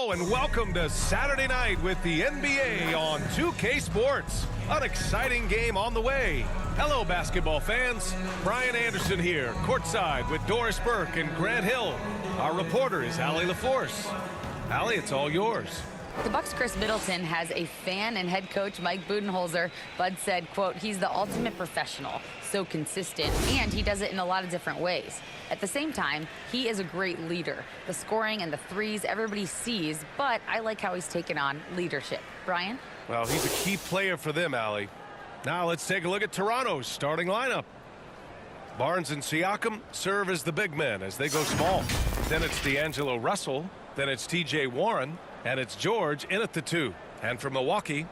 Hello and welcome to Saturday night with the NBA on 2K Sports. An exciting game on the way. Hello, basketball fans. Brian Anderson here, courtside with Doris Burke and Grant Hill. Our reporter is Allie LaForce. Allie, it's all yours. The Bucks' Chris Middleton has a fan and head coach Mike Budenholzer. Bud said, quote, he's the ultimate professional, so consistent, and he does it in a lot of different ways. At the same time, he is a great leader. The scoring and the threes everybody sees, but I like how he's taken on leadership. Brian? Well, he's a key player for them, Allie. Now let's take a look at Toronto's starting lineup. Barnes and Siakam serve as the big men as they go small. Then it's D'Angelo Russell. Then it's T.J. Warren. And it's George in at the 2. And for Milwaukee,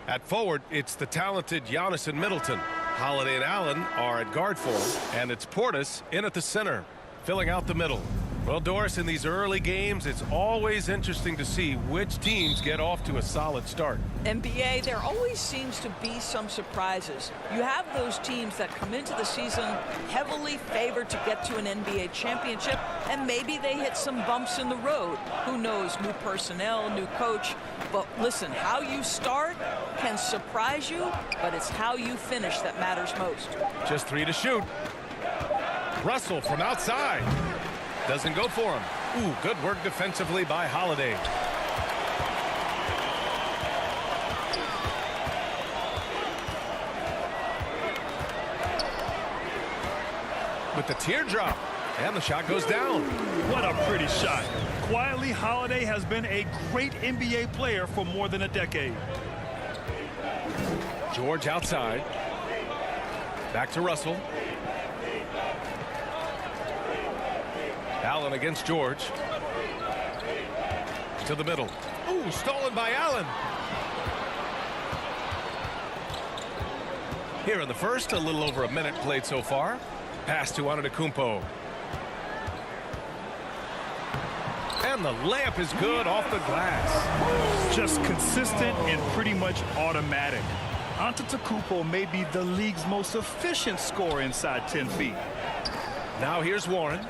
at forward, it's the talented Giannis and Middleton. Holiday and Allen are at guard for him. And it's Portis in at the center, filling out the middle. Well, Doris, in these early games, it's always interesting to see which teams get off to a solid start. NBA, there always seems to be some surprises. You have those teams that come into the season heavily favored to get to an NBA championship, and maybe they hit some bumps in the road. Who knows, new personnel, new coach. But listen, how you start can surprise you, but it's how you finish that matters most. Just 3 to shoot. Russell from outside. Doesn't go for him. Ooh, good work defensively by Holiday. With the teardrop, and the shot goes down. What a pretty shot. Quietly, Holiday has been a great NBA player for more than a decade. George outside. Back to Russell. Allen against George. To the middle. Ooh, stolen by Allen. Here in the first, a little over a minute played so far. Pass to Antetokounmpo. And the layup is good off the glass. Just consistent and pretty much automatic. Antetokounmpo may be the league's most efficient scorer inside 10 feet. Now here's Warren.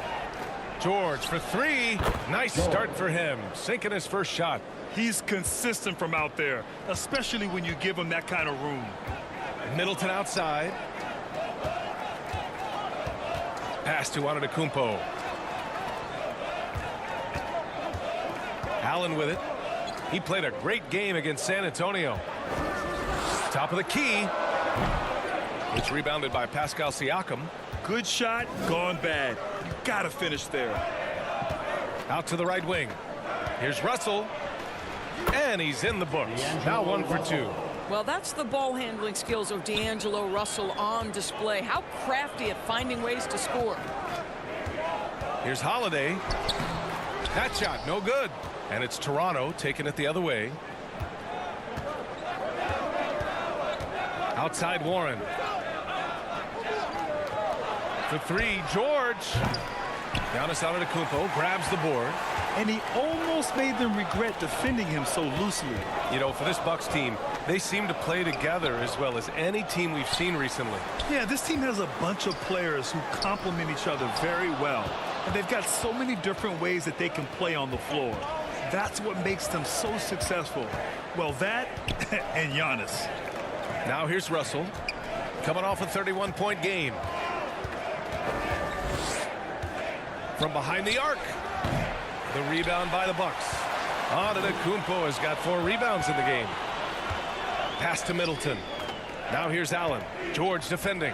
George for 3. Nice start for him. Sinking his first shot. He's consistent from out there, especially when you give him that kind of room. Middleton outside. Pass to Antetokounmpo. Allen with it. He played a great game against San Antonio. Top of the key. It's rebounded by Pascal Siakam. Good shot, gone bad. You gotta finish there. Out to the right wing. Here's Russell. And he's in the books. Now 1 for 2. Well, that's the ball handling skills of D'Angelo Russell on display. How crafty at finding ways to score. Here's Holiday. That shot, no good. And it's Toronto taking it the other way. Outside Warren. For 3, George. Giannis Antetokounmpo grabs the board. And he almost made them regret defending him so loosely. You know, for this Bucks team, they seem to play together as well as any team we've seen recently. Yeah, this team has a bunch of players who complement each other very well. And they've got so many different ways that they can play on the floor. That's what makes them so successful. Well, that and Giannis. Now here's Russell. Coming off a 31-point game. From behind the arc. The rebound by the Bucks. Antetokounmpo has got 4 rebounds in the game. Pass to Middleton. Now here's Allen. George defending.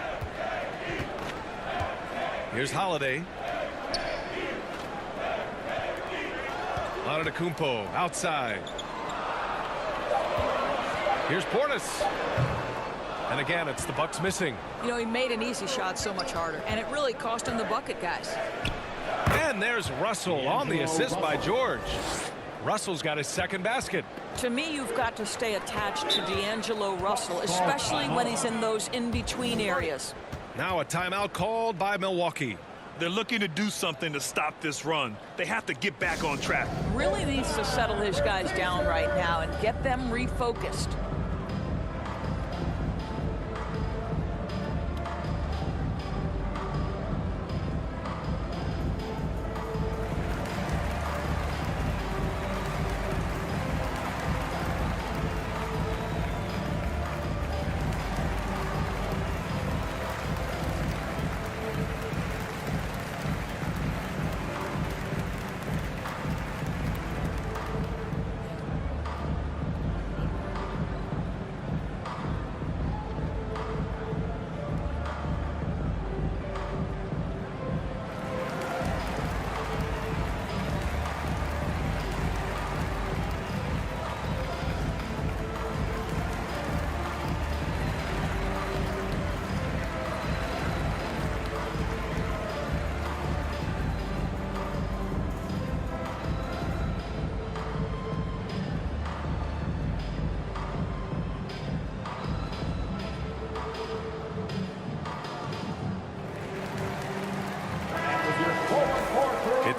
Here's Holiday. Antetokounmpo outside. Here's Portis. And again, it's the Bucks missing. You know, he made an easy shot so much harder, and it really cost him the bucket, guys. And there's Russell on the assist by George. Russell's got his second basket. To me, you've got to stay attached to D'Angelo Russell, especially when he's in those in-between areas. Now a timeout called by Milwaukee. They're looking to do something to stop this run. They have to get back on track. Really needs to settle his guys down right now and get them refocused.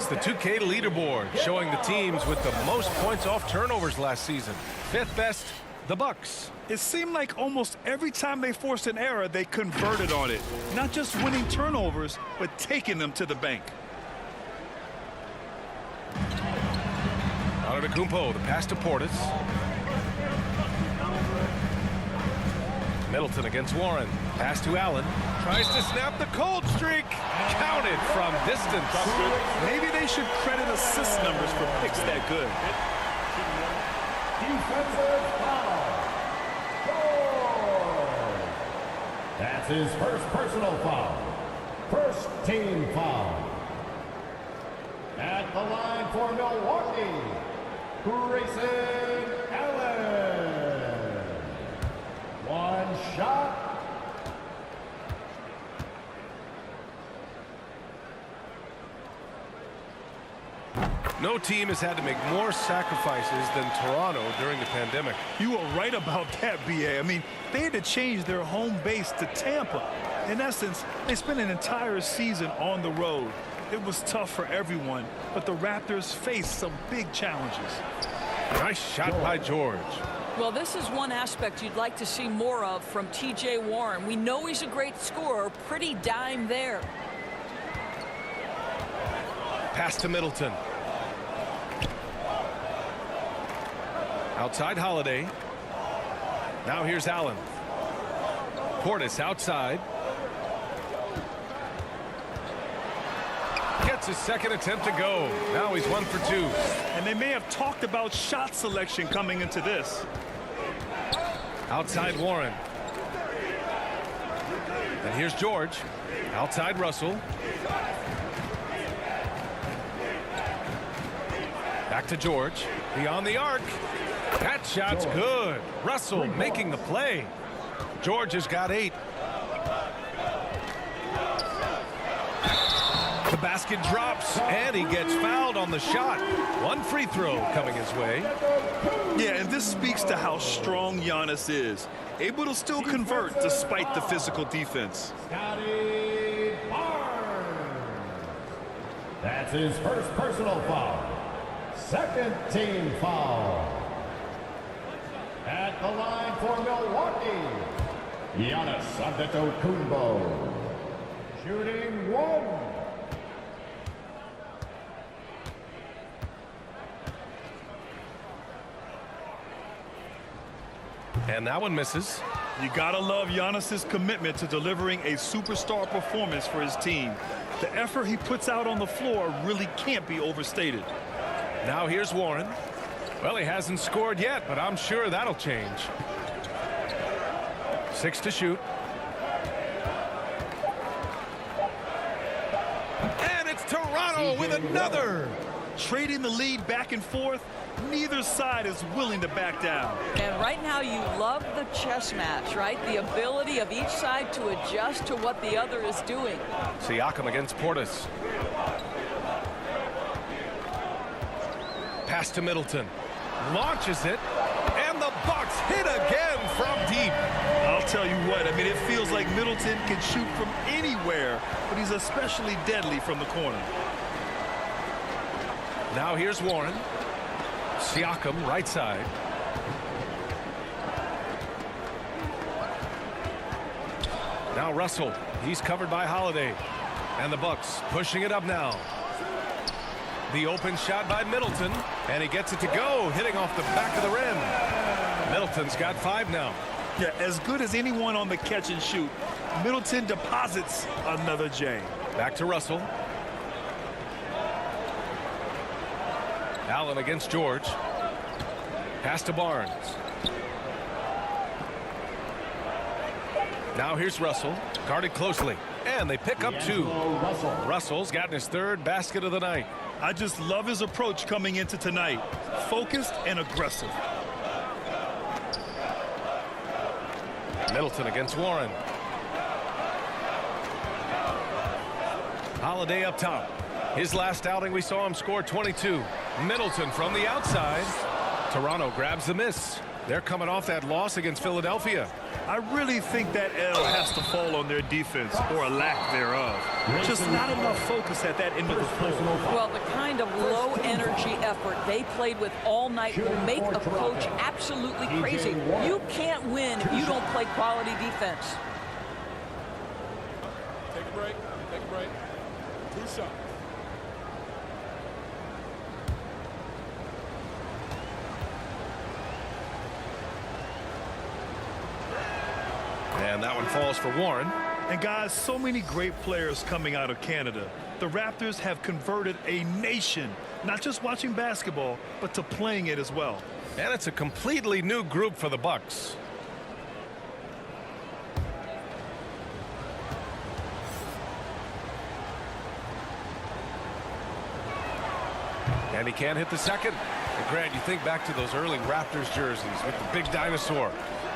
the 2K leaderboard, showing the teams with the most points off turnovers last season. 5th best, the Bucks. It seemed like almost every time they forced an error, they converted on it. Not just winning turnovers, but taking them to the bank. Antetokounmpo, the pass to Portis. Middleton against Warren. Pass to Allen. Tries to snap the cold streak. Counted from distance. Maybe they should credit assist numbers for picks that good. Defensive foul. That's his first personal foul. First team foul. At the line for Milwaukee, Grayson Allen. One shot. No team has had to make more sacrifices than Toronto during the pandemic. You are right about that, B.A. I mean, they had to change their home base to Tampa. In essence, they spent an entire season on the road. It was tough for everyone, but the Raptors faced some big challenges. Nice shot by George. Well, this is one aspect you'd like to see more of from T.J. Warren. We know he's a great scorer, pretty dime there. Pass to Middleton. Outside Holiday. Now here's Allen. Portis outside. Gets his second attempt to go. Now he's 1 for 2. And they may have talked about shot selection coming into this. Outside Warren. And here's George. Outside Russell. Back to George. Beyond the arc. That shot's good. Russell making the play. George has got 8. The basket drops, and he gets fouled on the shot. 1 free throw coming his way. Yeah, and this speaks to how strong Giannis is. Able to still convert despite the physical defense. Scotty Barnes. That's his first personal foul. Second team foul. At the line for Milwaukee, Giannis Antetokounmpo. Shooting 1. And that one misses. You gotta love Giannis's commitment to delivering a superstar performance for his team. The effort he puts out on the floor really can't be overstated. Now here's Warren. Well, he hasn't scored yet, but I'm sure that'll change. 6 to shoot. And it's Toronto with another. Trading the lead back and forth, neither side is willing to back down. And right now you love the chess match, right? The ability of each side to adjust to what the other is doing. Siakam against Portis. Pass to Middleton. Launches it. And the Bucks hit again from deep. I'll tell you what, I mean, it feels like Middleton can shoot from anywhere, but he's especially deadly from the corner. Now here's Warren. Siakam, right side. Now Russell. He's covered by Holiday. And the Bucks pushing it up now. The open shot by Middleton. And he gets it to go, hitting off the back of the rim. Middleton's got 5 now. Yeah, as good as anyone on the catch and shoot, Middleton deposits another J. Back to Russell. Allen against George. Pass to Barnes. Now here's Russell. Guarded closely. And they pick up 2. Russell's gotten his 3rd basket of the night. I just love his approach coming into tonight. Focused and aggressive. Middleton against Warren. Holiday up top. His last outing we saw him score 22. Middleton from the outside. Toronto grabs the miss. They're coming off that loss against Philadelphia. I really think that L has to fall on their defense, or a lack thereof. Just not enough focus at that end of the floor. Well, the kind of low-energy effort they played with all night will make a coach absolutely crazy. You can't win if you don't play quality defense. Take a break. Take a break. 2 shots. And that one falls for Warren. And guys, so many great players coming out of Canada. The Raptors have converted a nation, not just watching basketball, but to playing it as well. And it's a completely new group for the Bucks. And he can't hit the second. And Grant, you think back to those early Raptors jerseys with the big dinosaur.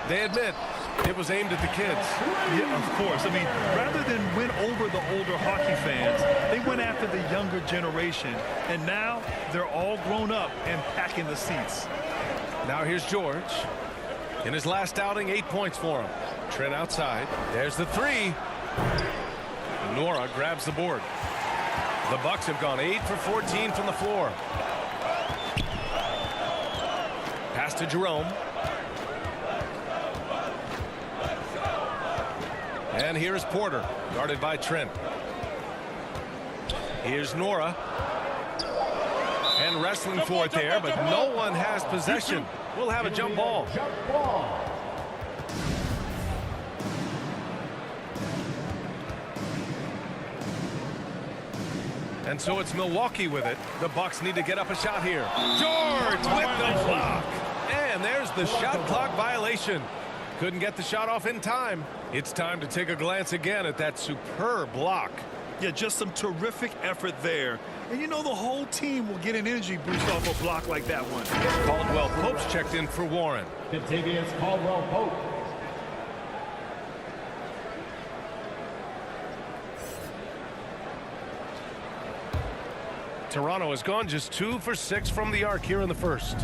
They admit it was aimed at the kids. Yeah, of course. I mean, rather than win over the older hockey fans, they went after the younger generation. And now they're all grown up and packing the seats. Now here's George. In his last outing, 8 points for him. Trent outside. There's the three. Nora grabs the board. The Bucks have gone 8 for 14 from the floor. Pass to Jerome. And here's Porter, guarded by Trent. Here's Nora. And wrestling for it there, but no one has possession. We'll have a jump ball. And so it's Milwaukee with it. The Bucks need to get up a shot here. George with the block. And there's the shot clock violation. Couldn't get the shot off in time. It's time to take a glance again at that superb block. Yeah, just some terrific effort there. And you know the whole team will get an energy boost off a block like that one. Caldwell-Pope's checked in for Warren. Contagious Caldwell-Pope. Toronto has gone just 2 for 6 from the arc here in the first.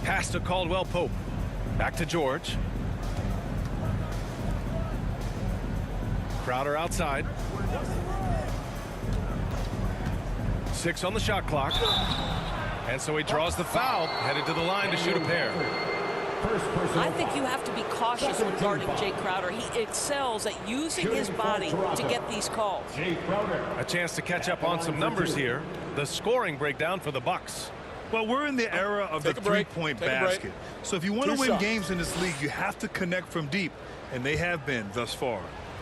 Pass to Caldwell-Pope. Back to George. Crowder outside. 6 on the shot clock. And so he draws the foul, headed to the line to shoot a pair. I think you have to be cautious when guarding Jay Crowder. He excels at using his body to get these calls. A chance to catch up on some numbers here. The scoring breakdown for the Bucks. Well, we're in the era of the three-point basket. So if you want to win games in this league, you have to connect from deep, and they have been thus far.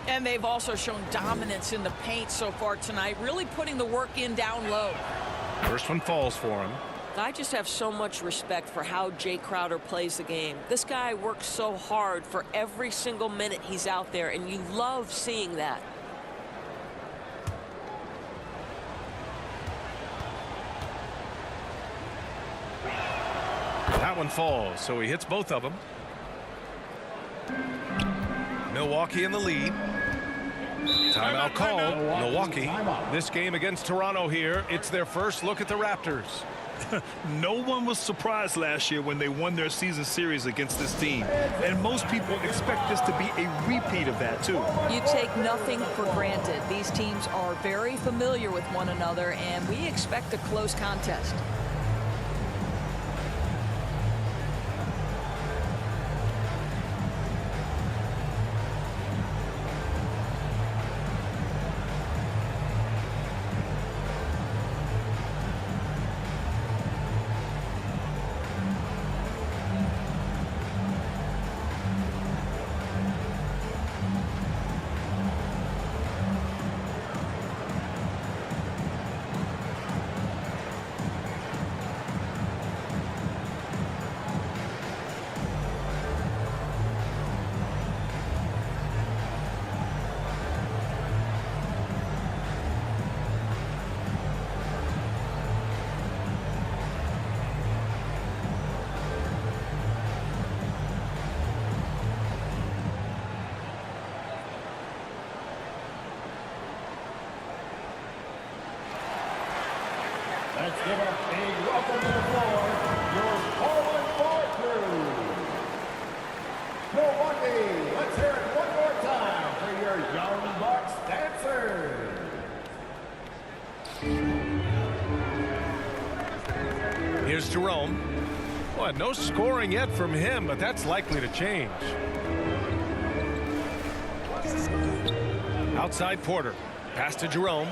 And they've also shown dominance in the paint so far tonight, really putting the work in down low. First one falls for him. I just have so much respect for how Jay Crowder plays the game. This guy works so hard for every single minute he's out there, and you love seeing that. That one falls, so he hits both of them. Milwaukee in the lead. Timeout call. Milwaukee. This game against Toronto here, it's their first look at the Raptors. No one was surprised last year when they won their season series against this team. And most people expect this to be a repeat of that, too. You take nothing for granted. These teams are very familiar with one another, and we expect a close contest. Here's Jerome. Well, no scoring yet from him, but that's likely to change. Outside Porter. Pass to Jerome.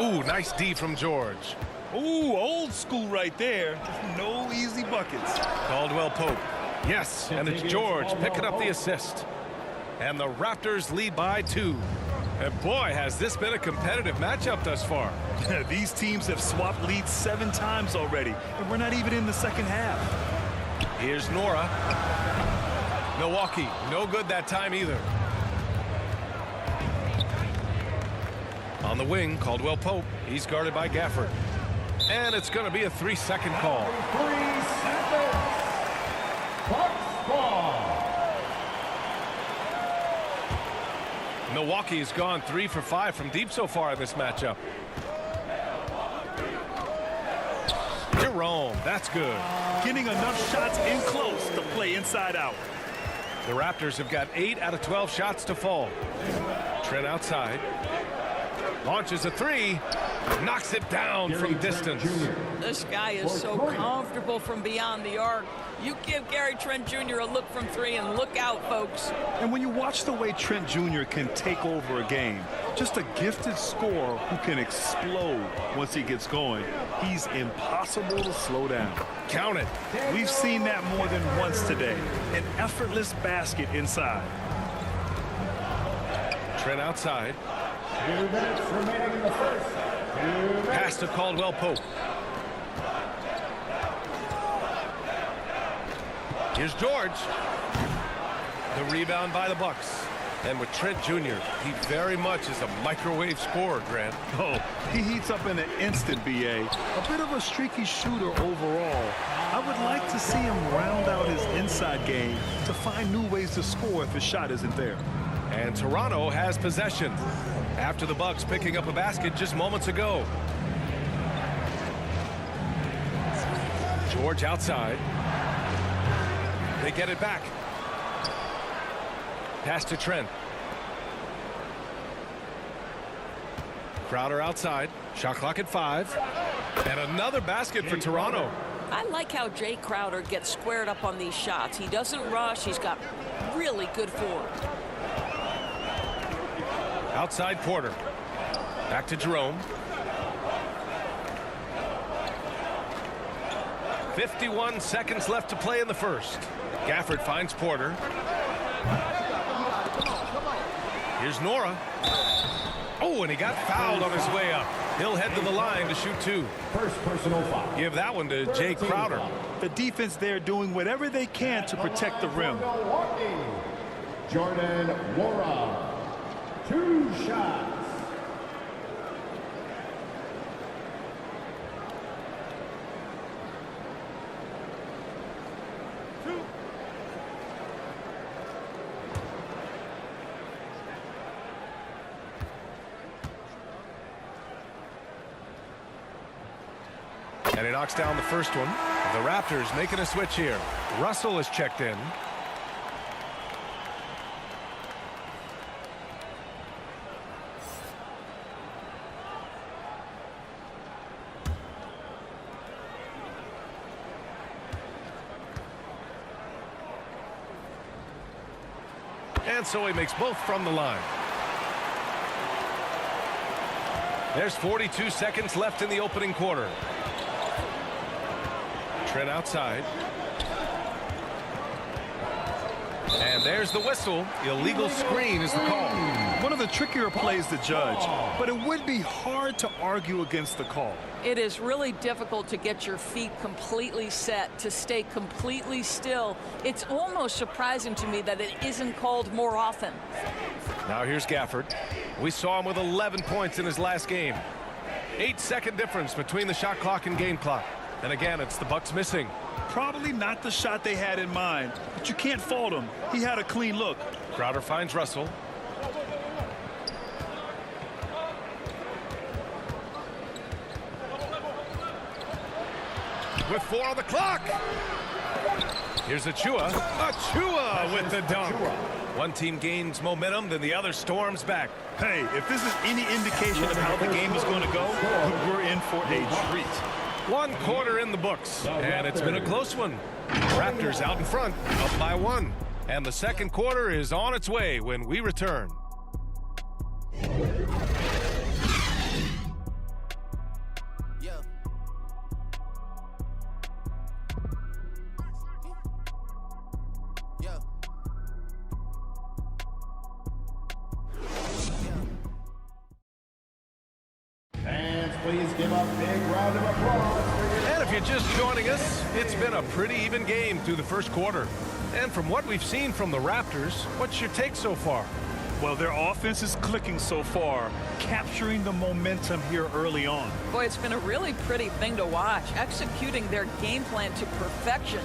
Ooh, nice D from George. Ooh, old school right there. No easy buckets. Caldwell-Pope. Yes, and it's George picking up the assist. And the Raptors lead by 2. And boy, has this been a competitive matchup thus far. These teams have swapped leads 7 times already, and we're not even in the second half. Here's Nora. Milwaukee, no good that time either. On the wing, Caldwell-Pope. He's guarded by Gafford. And it's going to be a 3-second call. 3 seconds. Bucks ball. Milwaukee has gone 3 for 5 from deep so far in this matchup. Jerome, that's good. Getting enough shots in close to play inside out. The Raptors have got 8 out of 12 shots to fall. Trent outside. Launches a 3. Knocks it down from distance. This guy is so comfortable from beyond the arc. You give Gary Trent Jr. a look from 3 and look out, folks. And when you watch the way Trent Jr. can take over a game, just a gifted scorer who can explode once he gets going, he's impossible to slow down. Count it. We've seen that more than once today. An effortless basket inside. Trent outside. 2 minutes remaining in the first. Pass to Caldwell-Pope. Here's George. The rebound by the Bucks. And with Trent Jr., he very much is a microwave scorer, Grant. Oh, he heats up in an instant, B.A. A bit of a streaky shooter overall. I would like to see him round out his inside game to find new ways to score if his shot isn't there. And Toronto has possession after the Bucks picking up a basket just moments ago. George outside. They get it back. Pass to Trent. Crowder outside. Shot clock at 5. And another basket for Toronto. I like how Jay Crowder gets squared up on these shots. He doesn't rush. He's got really good form. Outside Porter. Back to Jerome. 51 seconds left to play in the first. Gafford finds Porter. Here's Nora. Oh, and he got fouled on his way up. He'll head to the line to shoot 2. First personal foul. Give that one to Jay Crowder. The defense there doing whatever they can to protect the rim. Milwaukee. Jordan Wara. 2 shots. And he knocks down the first one. The Raptors making a switch here. Russell is checked in. And so he makes both from the line. There's 42 seconds left in the opening quarter. Trent outside. And there's the whistle. Illegal screen is the call. One of the trickier plays to judge, but it would be hard to argue against the call. It is really difficult to get your feet completely set, to stay completely still. It's almost surprising to me that it isn't called more often. Now here's Gafford. We saw him with 11 points in his last game. 8-second difference between the shot clock and game clock. And again, it's the Bucks missing. Probably not the shot they had in mind, but you can't fault him. He had a clean look. Crowder finds Russell. With 4 on the clock. Here's Achua. Achua with the dunk. One team gains momentum, then the other storms back. Hey, if this is any indication of how the game is going to go, we're in for a treat. One quarter in the books, and it's been a close one. Raptors out in front, up by 1. And the second quarter is on its way when we return. Fans, please give a big round of applause for your... And if you're just joining us, it's been a pretty even game through the first quarter. And from what we've seen from the Raptors, what's your take so far? Well, their offense is clicking so far, capturing the momentum here early on. Boy, it's been a really pretty thing to watch, executing their game plan to perfection.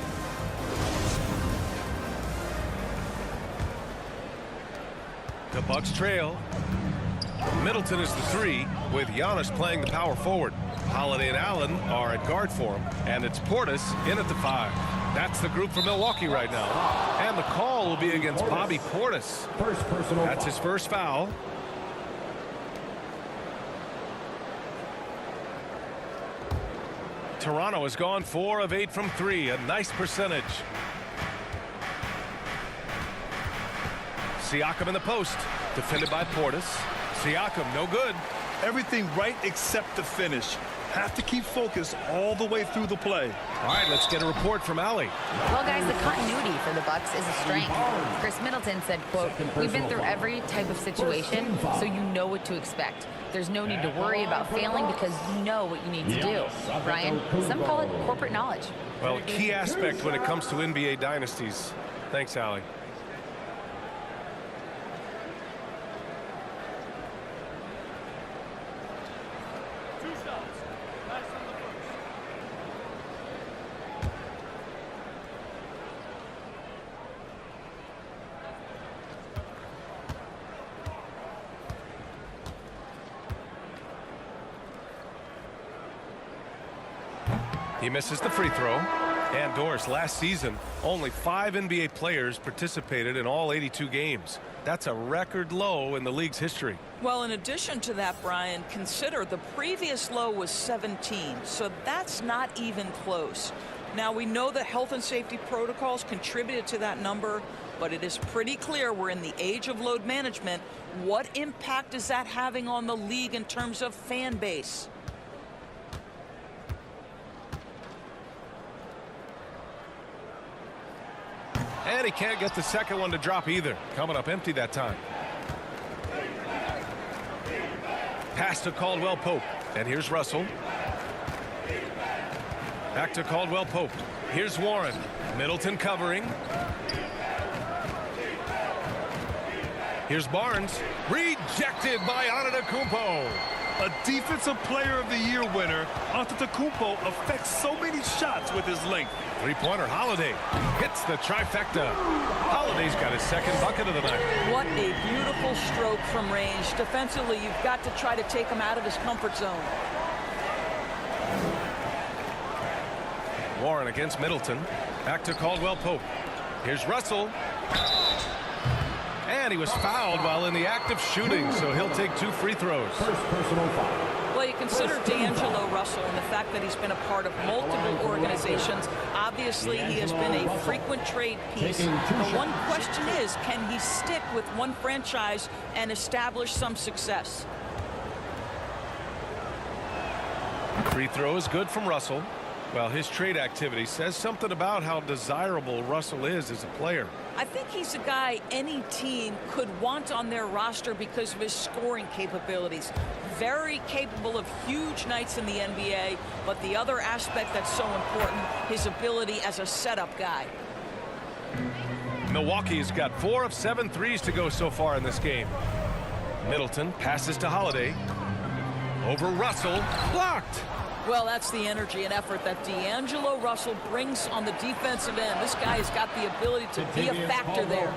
The Bucks trail. Middleton is the 3, with Giannis playing the power forward. Holiday and Allen are at guard for him, and it's Portis in at the 5. That's the group for Milwaukee right now. And the call will be against Bobby Portis. First personal That's foul. his first foul. Toronto has gone 4 of 8 from 3, a nice percentage. Siakam in the post, defended by Portis. Siakam, no good. Everything right except the finish. Have to keep focused all the way through the play. All right, let's get a report from Allie. Well, guys, the continuity for the Bucks is a strength. Chris Middleton said, quote, "We've been through every type of situation, so you know what to expect. There's no need to worry about failing because you know what you need to do." Brian, some call it corporate knowledge. Well, a key aspect when it comes to NBA dynasties. Thanks, Allie. He misses the free throw. And Doris, last season, only 5 NBA players participated in all 82 games. That's a record low in the league's history. Well, in addition to that, Brian, consider the previous low was 17, so that's not even close. Now, we know that health and safety protocols contributed to that number, but it is pretty clear we're in the age of load management. What impact is that having on the league in terms of fan base? And he can't get the second one to drop either. Coming up empty that time. Pass to Caldwell-Pope. And here's Russell. Back to Caldwell-Pope. Here's Warren. Middleton covering. Here's Barnes. Rejected by Antetokounmpo. A Defensive Player of the Year winner, Antetokounmpo affects so many shots with his length. Three-pointer, Holiday hits the trifecta. Holiday's got his second bucket of the night. What a beautiful stroke from range. Defensively, you've got to try to take him out of his comfort zone. Warren against Middleton. Back to Caldwell-Pope. Here's Russell. And he was fouled while in the act of shooting, so he'll take 2 free throws. First personal foul. Well, you consider D'Angelo Russell and the fact that he's been a part of multiple organizations. Obviously, he has been a frequent trade piece. The one question is, can he stick with one franchise and establish some success? Free throw is good from Russell. Well, his trade activity says something about how desirable Russell is as a player. I think he's a guy any team could want on their roster because of his scoring capabilities. Very capable of huge nights in the NBA, but the other aspect that's so important, his ability as a setup guy. Milwaukee's got 4 of 7 threes to go so far in this game. Middleton passes to Holiday. Over Russell. Blocked. Well, that's the energy and effort that D'Angelo Russell brings on the defensive end. This guy has got the ability to be a factor there.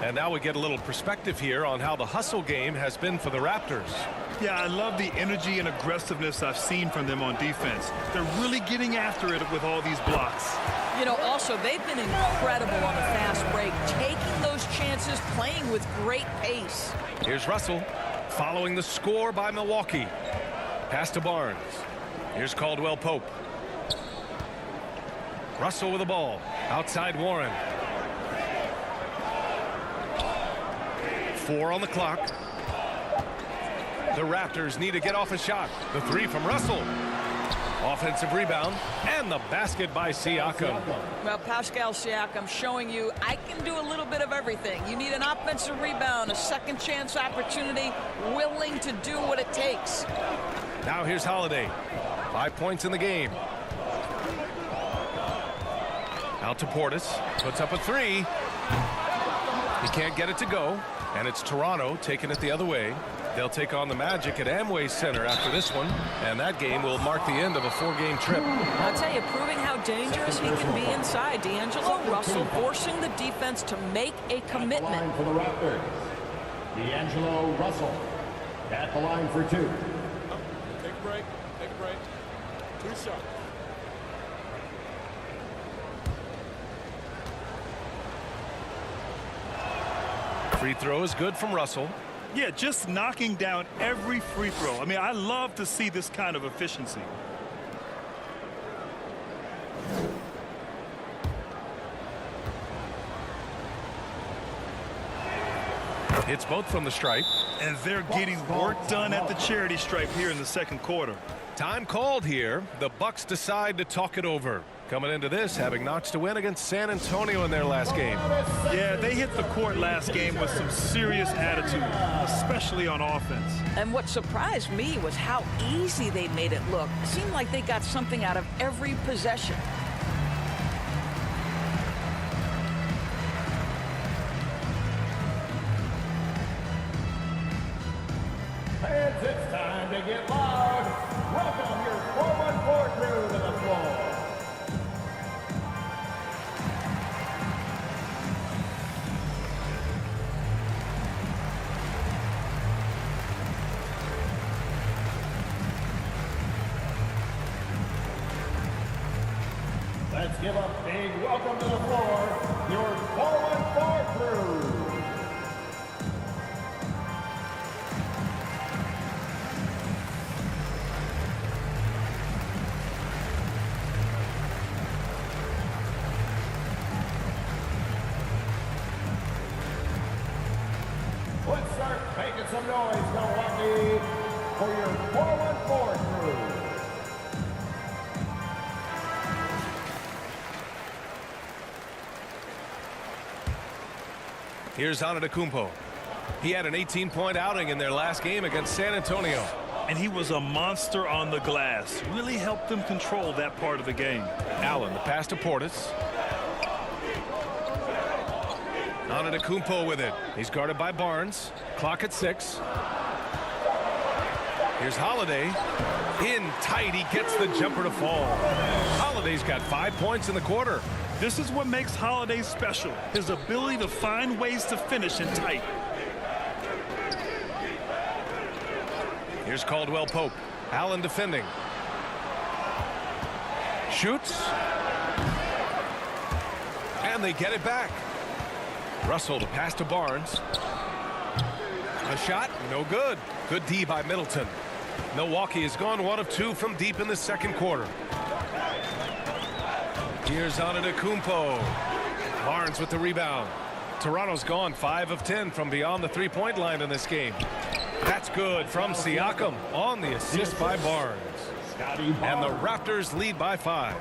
And now we get a little perspective here on how the hustle game has been for the Raptors. Yeah, I love the energy and aggressiveness I've seen from them on defense. They're really getting after it with all these blocks. You know, also, they've been incredible on the fast break, taking those chances, playing with great pace. Here's Russell following the score by Milwaukee. Pass to Barnes. Here's Caldwell-Pope. Russell with the ball. Outside Warren. 4 on the clock. The Raptors need to get off a shot. The 3 from Russell. Offensive rebound and the basket by Siakam. Well, Pascal Siakam showing you I can do a little bit of everything. You need an offensive rebound, a second chance opportunity, willing to do what it takes. Now here's Holiday. 5 points in the game. Out to Portis. Puts up a 3. He can't get it to go. And it's Toronto taking it the other way. They'll take on the Magic at Amway Center after this one. And that game will mark the end of a 4-game trip. I'll tell you, proving how dangerous he can be inside. D'Angelo Russell forcing the defense to make a commitment. At the line for the Raptors, D'Angelo Russell at the line for 2. Take a break. Take a break. 2 shots. Free throw is good from Russell. Yeah, just knocking down every free throw. I mean, I love to see this kind of efficiency. Hits both from the stripe. And they're getting work done at the charity stripe here in the second quarter. Time called here. The Bucks decide to talk it over. Coming into this, having notched a win against San Antonio in their last game. Yeah, they hit the court last game with some serious attitude, especially on offense. And what surprised me was how easy they made it look. It seemed like they got something out of every possession. Fans, it's time to get loud. Welcome your 414 crew to the floor. Let's give a big welcome to the floor, your 414 crew. Let's start making some noise, Milwaukee, for your 414 crew. Here's Antetokounmpo. He had an 18-point outing in their last game against San Antonio. And he was a monster on the glass. Really helped them control that part of the game. Allen, the pass to Portis. Antetokounmpo with it. He's guarded by Barnes. Clock at 6. Here's Holiday. In tight, he gets the jumper to fall. Holiday's got 5 points in the quarter. This is what makes Holiday special, his ability to find ways to finish in tight. Here's Caldwell-Pope. Allen defending. Shoots. And they get it back. Russell to pass to Barnes. A shot, no good. Good D by Middleton. Milwaukee has gone 1 of 2 from deep in the second quarter. Here's Antetokounmpo. Barnes with the rebound. Toronto's gone 5 of 10 from beyond the 3-point line in this game. That's good from Siakam on the assist by Barnes. And the Raptors lead by 5.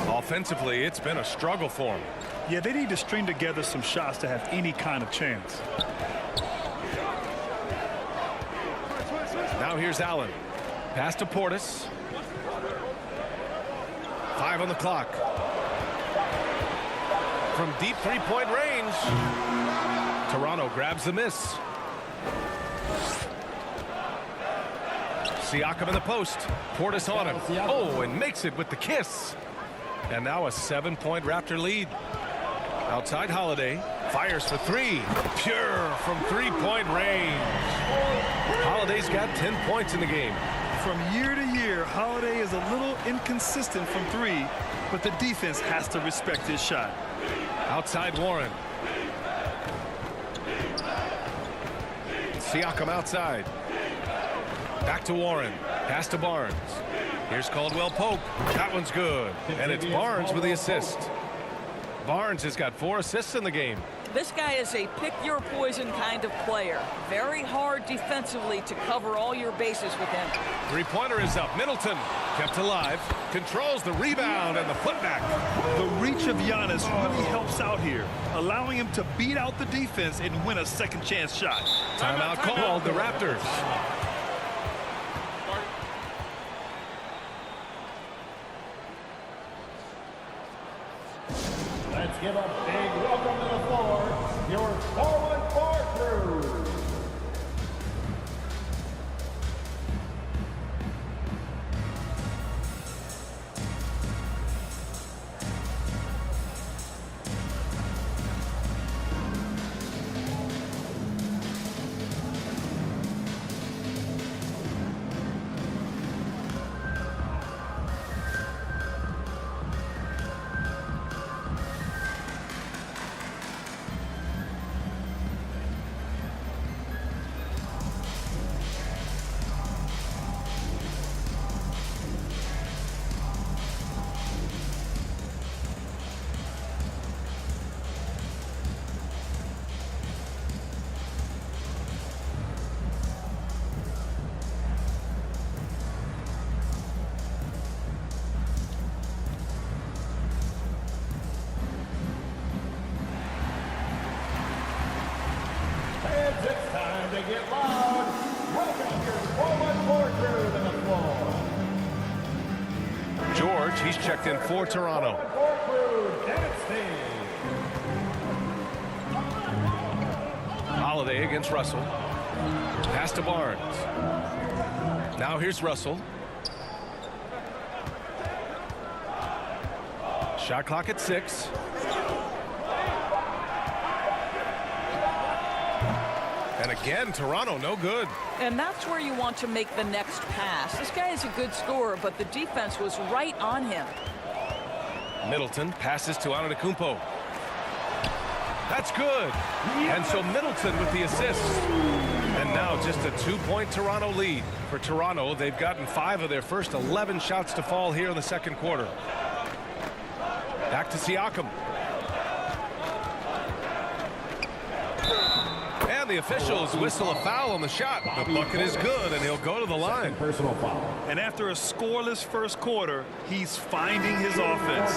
Offensively, it's been a struggle for them. Yeah, they need to string together some shots to have any kind of chance. Now here's Allen. Pass to Portis. 5 on the clock. From deep 3-point range. Toronto grabs the miss. Siakam in the post. Portis on him. Oh, and makes it with the kiss. And now a 7-point Raptor lead. Outside Holiday. Fires for 3. Pure from 3-point range. Holiday's got 10 points in the game. From year to year, Holiday is a little inconsistent from 3, but the defense has to respect his shot. Outside Warren. Siakam outside. Back to Warren. Pass to Barnes. Here's Caldwell-Pope. That one's good. And it's Barnes with the assist. Barnes has got 4 assists in the game. This guy is a pick-your-poison kind of player. Very hard defensively to cover all your bases with him. Three-pointer is up. Middleton kept alive. Controls the rebound and the putback. The reach of Giannis really helps out here, allowing him to beat out the defense and win a second chance shot. Timeout called the Raptors. Let's give a big welcome to the floor, your 4-1-4 crew. It's time to get loud. Welcome your 4-1-4 crew to the floor. George, he's checked in for Toronto. 4-1-4 crew, Dennis Holiday against Russell. Pass to Barnes. Now here's Russell. Shot clock at 6. And again, Toronto, no good. And that's where you want to make the next pass. This guy is a good scorer, but the defense was right on him. Middleton passes to Antetokounmpo. That's good. And so Middleton with the assist. And now just a 2-point Toronto lead. For Toronto, they've gotten 5 of their first 11 shots to fall here in the second quarter. Back to Siakam. And the officials whistle a foul on the shot. The bucket is good, and he'll go to the line. personal foul. And after a scoreless first quarter, he's finding his offense.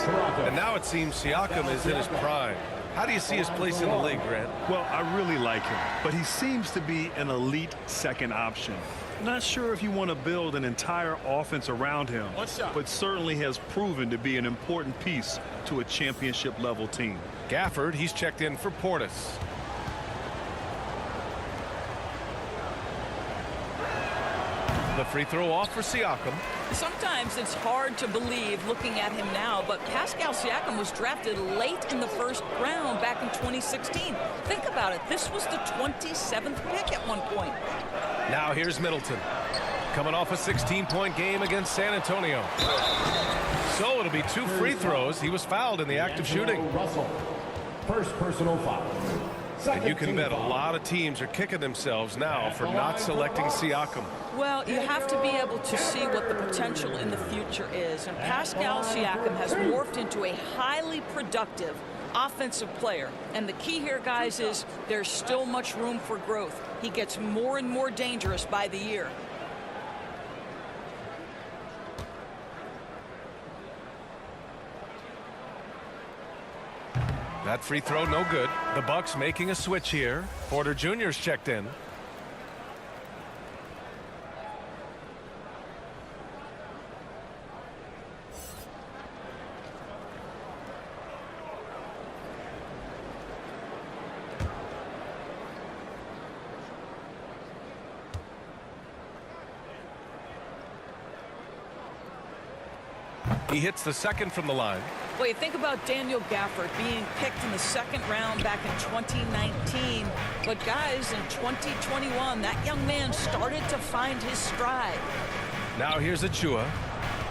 And now it seems Siakam is in his prime. How do you see his place in the league, Grant? Well, I really like him, but he seems to be an elite second option. Not sure if you want to build an entire offense around him, but certainly has proven to be an important piece to a championship level team. Gafford, he's checked in for Portis. The free throw off for Siakam. Sometimes it's hard to believe looking at him now, but Pascal Siakam was drafted late in the first round back in 2016. Think about it. This was the 27th pick at one point. Now here's Middleton. Coming off a 16-point game against San Antonio. So it'll be 2 free throws. He was fouled in the act of shooting. Russell, first personal foul. And you can bet a lot of teams are kicking themselves now for not selecting Siakam. Well, you have to be able to see what the potential in the future is. And Pascal Siakam has morphed into a highly productive offensive player. And the key here, guys, is there's still much room for growth. He gets more and more dangerous by the year. That free throw, no good. The Bucks making a switch here. Porter Jr.'s checked in. He hits the second from the line. Well, you think about Daniel Gafford being picked in the second round back in 2019. But, guys, in 2021, that young man started to find his stride. Now here's Achua.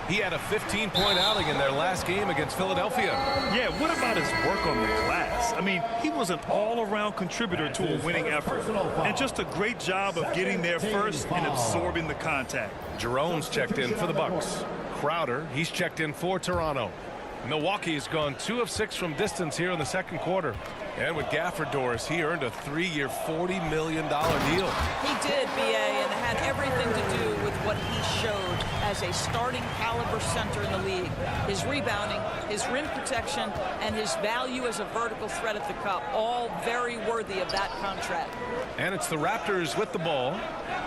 He had a 15-point outing in their last game against Philadelphia. Yeah, what about his work on the glass? I mean, he was an all-around contributor to a winning effort. And just a great job of getting there first and absorbing the contact. Jerome's checked in for the Bucks. Crowder, he's checked in for Toronto. Milwaukee has gone 2 of 6 from distance here in the second quarter. And with Gafford, Doris, he earned a 3-year, $40 million deal. He did, B.A., and it had everything to do with what he showed as a starting caliber center in the league. His rebounding, his rim protection, and his value as a vertical threat at the cup, all very worthy of that contract. And it's the Raptors with the ball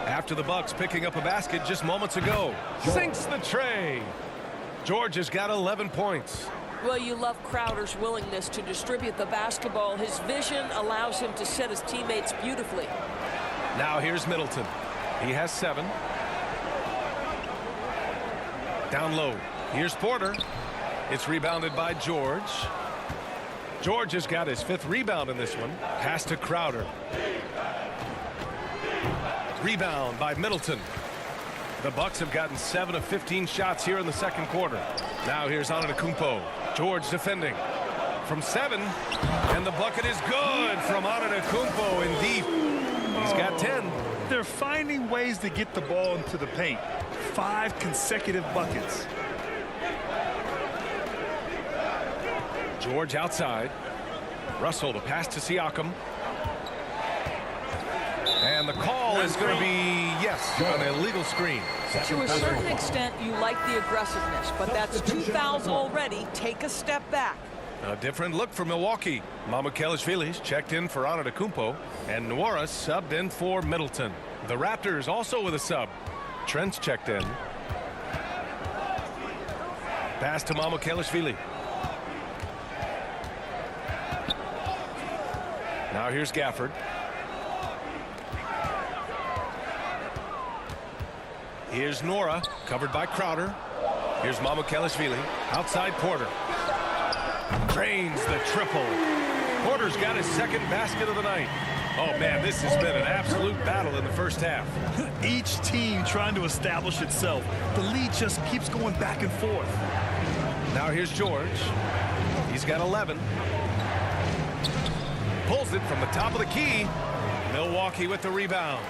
after the Bucks picking up a basket just moments ago. Sinks the tray. George has got 11 points. Well, you love Crowder's willingness to distribute the basketball. His vision allows him to set his teammates beautifully. Now here's Middleton. He has 7. Down low. Here's Porter. It's rebounded by George. George has got his 5th rebound in this one. Pass to Crowder. Rebound by Middleton. The Bucks have gotten 7 of 15 shots here in the second quarter. Now here's Antetokounmpo. George defending from 7, and the bucket is good from Antetokounmpo in deep. He's got 10. They're finding ways to get the ball into the paint. 5 consecutive buckets. George outside. Russell, the pass to Siakam. And the call is going to be, yes, an illegal screen. To a certain extent, you like the aggressiveness, but that's 2 fouls already. Take a step back. A different look for Milwaukee. Mamukelashvili's checked in for Antetokounmpo, and Nwora subbed in for Middleton. The Raptors also with a sub. Trent's checked in. Pass to Mamukelashvili. Now here's Gafford. Here's Nwora, covered by Crowder. Here's Mamukelashvili. Outside Porter. Drains the triple. Porter's got his 2nd basket of the night. Oh, man, this has been an absolute battle in the first half. Each team trying to establish itself. The lead just keeps going back and forth. Now here's George. He's got 11. Pulls it from the top of the key. Milwaukee with the rebound.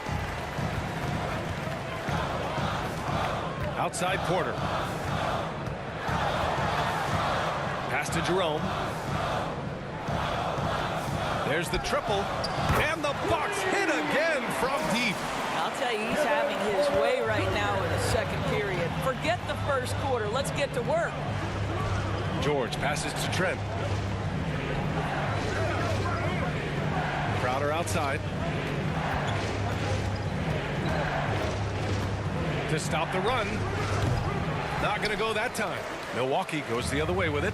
Outside Porter. Pass to Jerome. There's the triple. And the Bucks hit again from deep. I'll tell you, he's having his way right now in the second period. Forget the first quarter. Let's get to work. George passes to Trent. Crowder outside. To stop the run. Not going to go that time. Milwaukee goes the other way with it.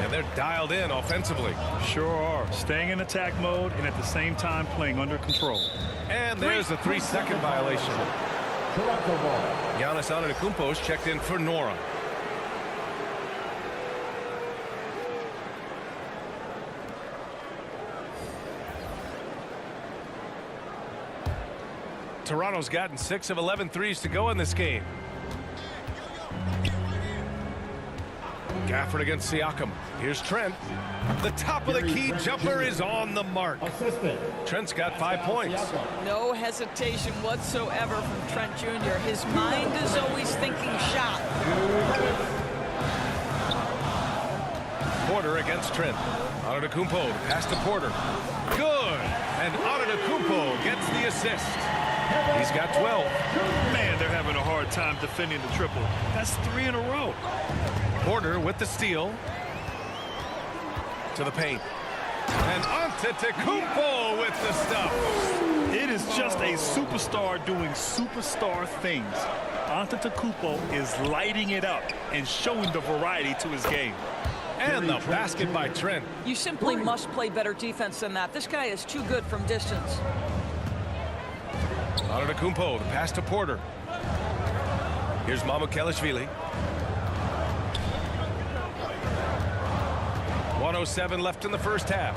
And they're dialed in offensively. Sure are. Staying in attack mode and at the same time playing under control. And there's a 3-second violation. Giannis Antetokounmpo's checked in for Nwora. Toronto's gotten 6 of 11 threes to go in this game. Gafford against Siakam. Here's Trent. The top of the key jumper is on the mark. Trent's got 5 points. No hesitation whatsoever from Trent Jr. His mind is always thinking shot. Porter against Trent. Antetokounmpo, pass to Porter. Good. And Antetokounmpo gets the assist. He's got 12. Man, they're having a hard time defending the triple. That's 3 in a row. Porter with the steal. To the paint. And Antetokounmpo with the stuff. It is just a superstar doing superstar things. Antetokounmpo is lighting it up and showing the variety to his game. And the basket by Trent. You simply must play better defense than that. This guy is too good from distance. Antetokounmpo, the pass to Porter. Here's Mamukelashvili. 1:07 left in the first half.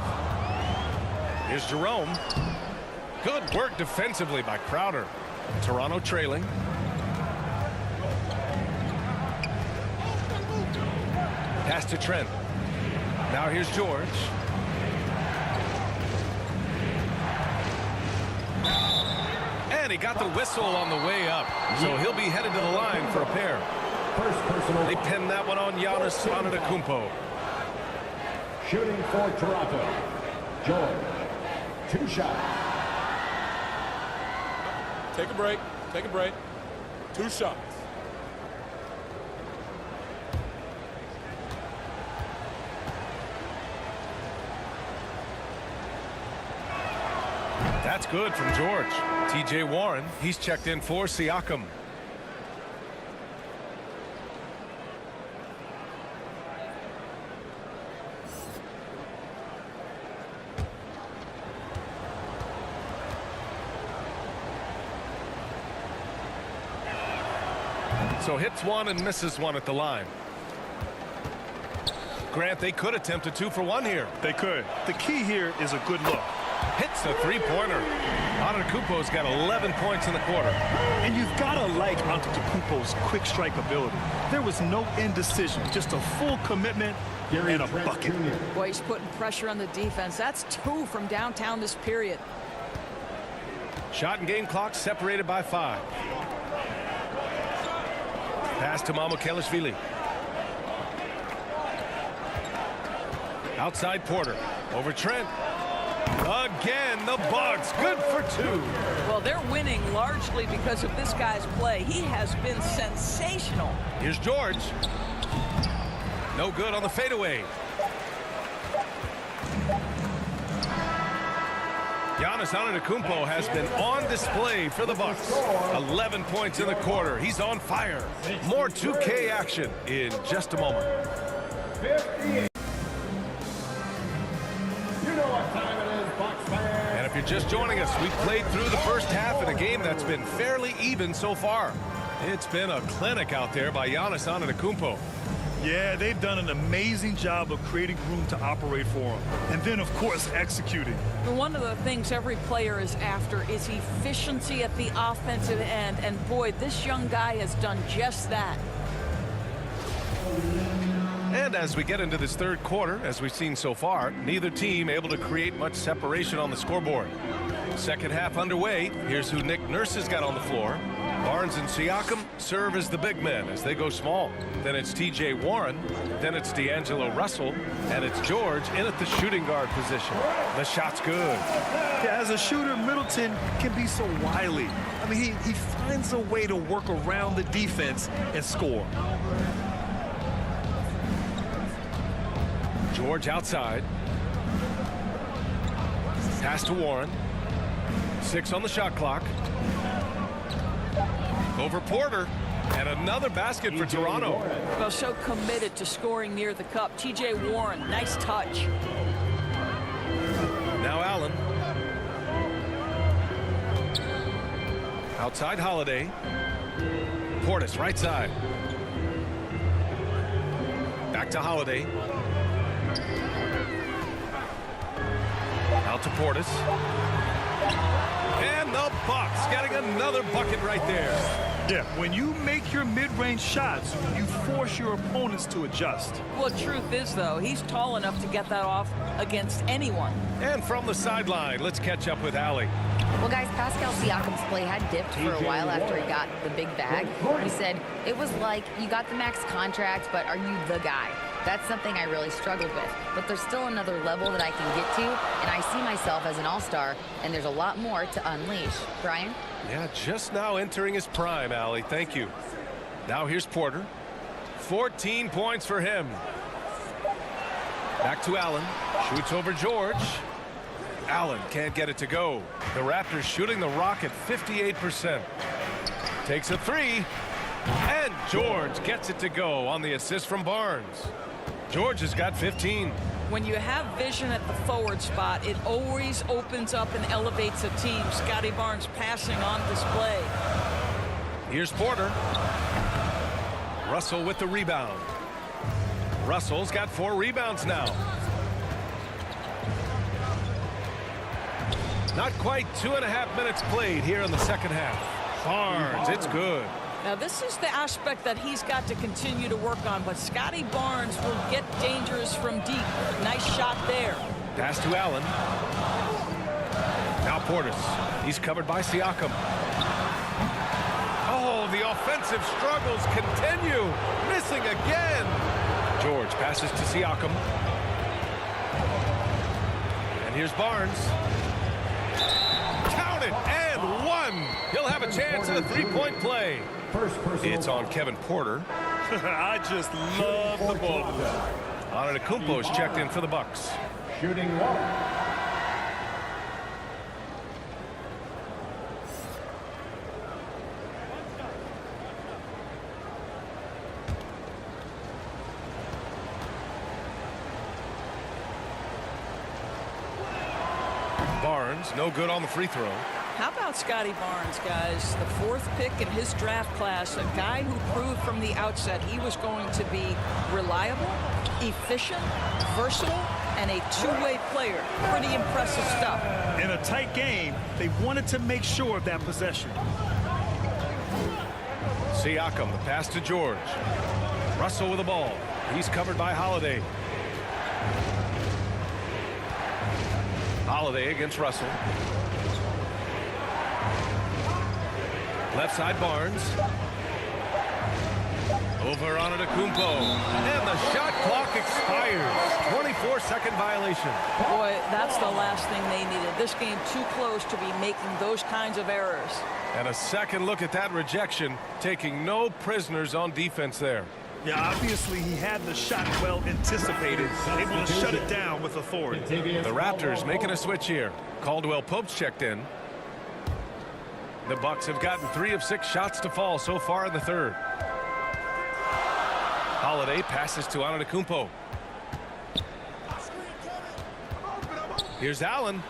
Here's Jerome. Good work defensively by Crowder. Toronto trailing. Pass to Trent. Now here's George. And he got the whistle on the way up. So he'll be headed to the line for a pair. First personal. They pinned that one on Giannis Antetokounmpo. Shooting for Toronto. George. 2 shots. Take a break. Take a break. 2 shots. That's good from George. T.J. Warren, he's checked in for Siakam. So hits one and misses one at the line. Grant, they could attempt a 2-for-1 here. They could. The key here is a good look. Hits the three-pointer. Antetokounmpo's got 11 points in the quarter. And you've got to like Antetokounmpo's quick strike ability. There was no indecision, just a full commitment and a bucket. Boy, he's putting pressure on the defense. That's 2 from downtown this period. Shot and game clock separated by 5. Pass to Mamukelashvili. Outside Porter. Over Trent. Again, the Bucks. Good for 2. Well, they're winning largely because of this guy's play. He has been sensational. Here's George. No good on the fadeaway. Giannis Antetokounmpo has been on display for the Bucks. 11 points in the quarter. He's on fire. More 2K action in just a moment. 58. You know what time it is, Bucks fans. And if you're just joining us, we've played through the first half in a game that's been fairly even so far. It's been a clinic out there by Giannis Antetokounmpo. Yeah, they've done an amazing job of creating room to operate for him. And then, of course, executing. One of the things every player is after is efficiency at the offensive end. And boy, this young guy has done just that. And as we get into this third quarter, as we've seen so far, neither team able to create much separation on the scoreboard. Second half underway. Here's who Nick Nurse has got on the floor. Barnes and Siakam serve as the big men as they go small. Then it's T.J. Warren. Then it's D'Angelo Russell. And it's George in at the shooting guard position. The shot's good. Yeah, as a shooter, Middleton can be so wily. I mean, he finds a way to work around the defense and score. George outside. Pass to Warren. 6 on the shot clock. Over Porter. And another basket for Toronto. Well, so committed to scoring near the cup. T.J. Warren, nice touch. Now Allen. Outside Holiday. Portis right side. Back to Holiday. Out to Portis. And the Bucks getting another bucket right there. Yeah, when you make your mid-range shots, you force your opponents to adjust. Well, truth is, though, he's tall enough to get that off against anyone. And from the sideline, let's catch up with Allie. Well, guys, Pascal Siakam's play had dipped for a while after he got the big bag. He said, it was like, you got the max contract, but are you the guy? That's something I really struggled with. But there's still another level that I can get to, and I see myself as an all-star, and there's a lot more to unleash. Brian? Yeah, just now entering his prime, Allie. Thank you. Now here's Porter. 14 points for him. Back to Allen. Shoots over George. Allen can't get it to go. The Raptors shooting the rock at 58%. Takes a 3. And George gets it to go on the assist from Barnes. George has got 15. When you have vision at the forward spot, it always opens up and elevates a team. Scotty Barnes passing on display. Here's Porter. Russell with the rebound. Russell's got 4 rebounds now. Not quite 2.5 minutes played here in the second half. Barnes, it's good. Now, this is the aspect that he's got to continue to work on, but Scotty Barnes will get dangerous from deep. Nice shot there. Pass to Allen. Now Portis. He's covered by Siakam. Oh, the offensive struggles continue. Missing again. George passes to Siakam. And here's Barnes. Count it, and one. He'll have a chance at a three-point play. It's on Kevin Porter. I just love the ball. Antetokounmpo's checked in for the Bucks. Shooting one. Barnes, no good on the free throw. How about Scotty Barnes, guys? The 4th pick in his draft class, a guy who proved from the outset he was going to be reliable, efficient, versatile, and a two-way player. Pretty impressive stuff. In a tight game, they wanted to make sure of that possession. Siakam, the pass to George. Russell with the ball. He's covered by Holiday. Holiday against Russell. Left side Barnes. Over on Antetokounmpo. And the shot clock expires. 24-second violation. Boy, that's the last thing they needed. This game too close to be making those kinds of errors. And a second look at that rejection, taking no prisoners on defense there. Yeah, obviously he had the shot well anticipated, able to shut it down with authority. The Raptors making a switch here. Caldwell-Pope's checked in. The Bucks have gotten 3 of 6 shots to fall so far in the third. Holiday passes to Antetokounmpo. Here's Allen.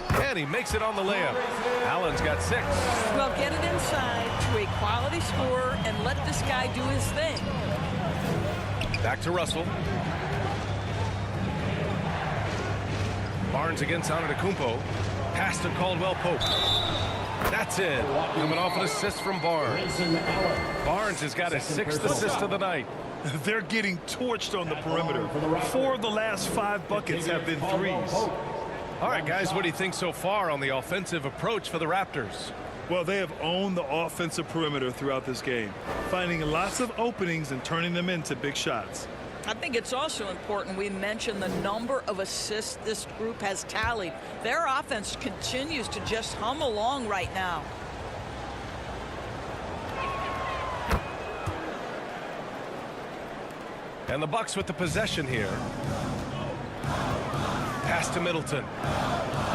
And he makes it on the layup. Allen's got 6. Well, get it inside to a quality scorer and let this guy do his thing. Back to Russell. Barnes against Antetokounmpo. Pass to Caldwell-Pope. That's it. Coming off an assist from Barnes. Barnes has got his 6th assist of the night. They're getting torched on the perimeter. 4 of the last 5 buckets have been threes. All right, guys, what do you think so far on the offensive approach for the Raptors? Well, they have owned the offensive perimeter throughout this game, finding lots of openings and turning them into big shots. I think it's also important we mention the number of assists this group has tallied. Their offense continues to just hum along right now. And the Bucks with the possession here. Pass to Middleton.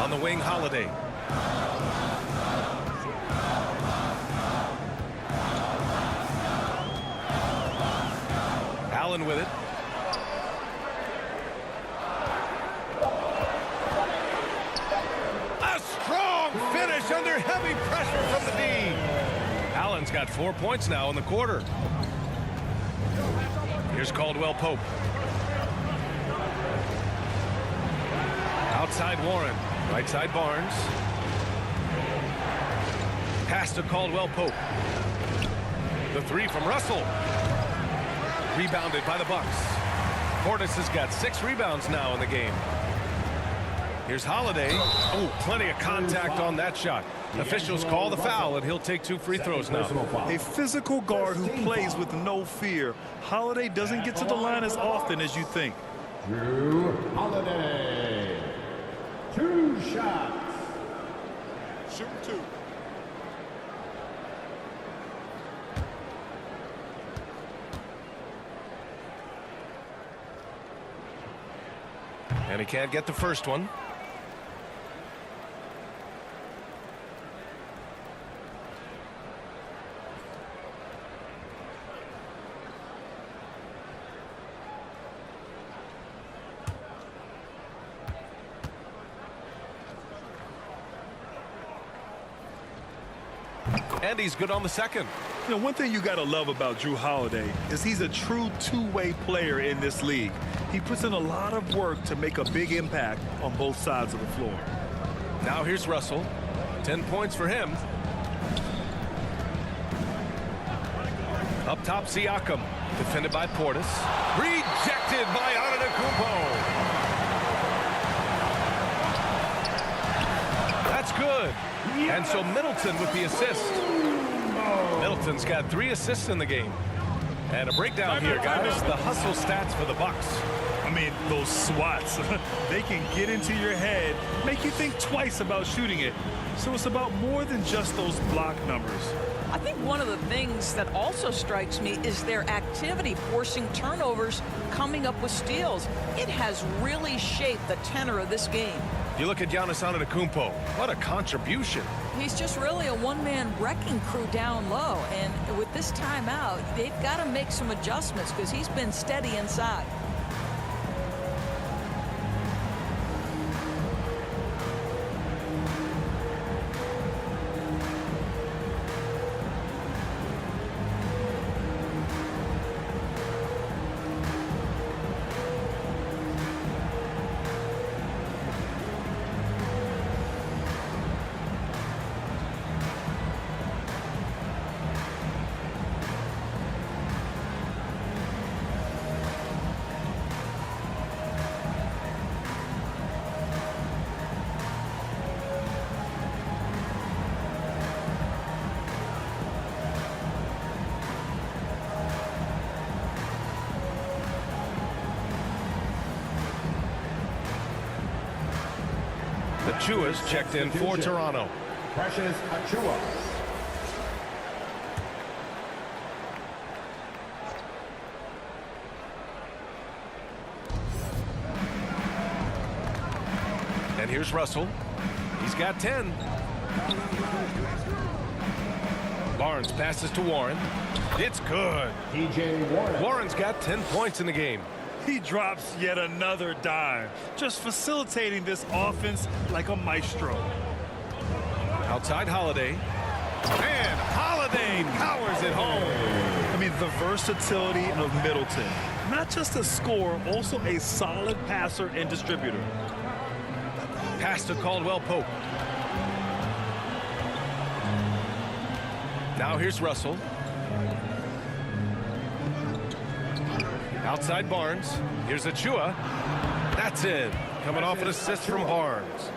On the wing, Holiday. Allen with it. A strong finish under heavy pressure from the D. Allen's got 4 points now in the quarter. Here's Caldwell-Pope. Outside Warren. Right side Barnes. Pass to Caldwell-Pope. The 3 from Russell. Rebounded by the Bucks. Portis has got 6 rebounds now in the game. Here's Holiday. Oh, plenty of contact on that shot. Officials call the foul, and he'll take 2 free throws now. A physical guard who plays with no fear. Holiday doesn't get to the line as often as you think. Drew Holiday. 2 shots. Shoot 2. And he can't get the first one. And he's good on the second. You know, one thing you got to love about Drew Holiday is he's a true two-way player in this league. He puts in a lot of work to make a big impact on both sides of the floor. Now here's Russell. 10 points for him. Up top, Siakam. Defended by Portis. Rejected by Antetokounmpo. That's good. And so Middleton with the assist. Middleton's got 3 assists in the game. And a breakdown here, guys. The hustle stats for the Bucks. I mean, those swats, they can get into your head, make you think twice about shooting it. So it's about more than just those block numbers. I think one of the things that also strikes me is their activity forcing turnovers, coming up with steals. It has really shaped the tenor of this game. You look at Giannis Antetokounmpo. What a contribution. He's just really a one-man wrecking crew down low. And with this timeout, they've got to make some adjustments because he's been steady inside. Achua's checked in for Toronto. Precious Achua. And here's Russell. He's got 10. Barnes passes to Warren. It's good. TJ Warren. Warren's got 10 points in the game. He drops yet another dime, just facilitating this offense like a maestro. Outside Holiday. And Holiday powers it home. I mean, the versatility of Middleton. Not just a scorer, also a solid passer and distributor. Pass to Caldwell-Pope. Now here's Russell. Outside Barnes. Here's Achua. That's in. Coming off an assist from Barnes.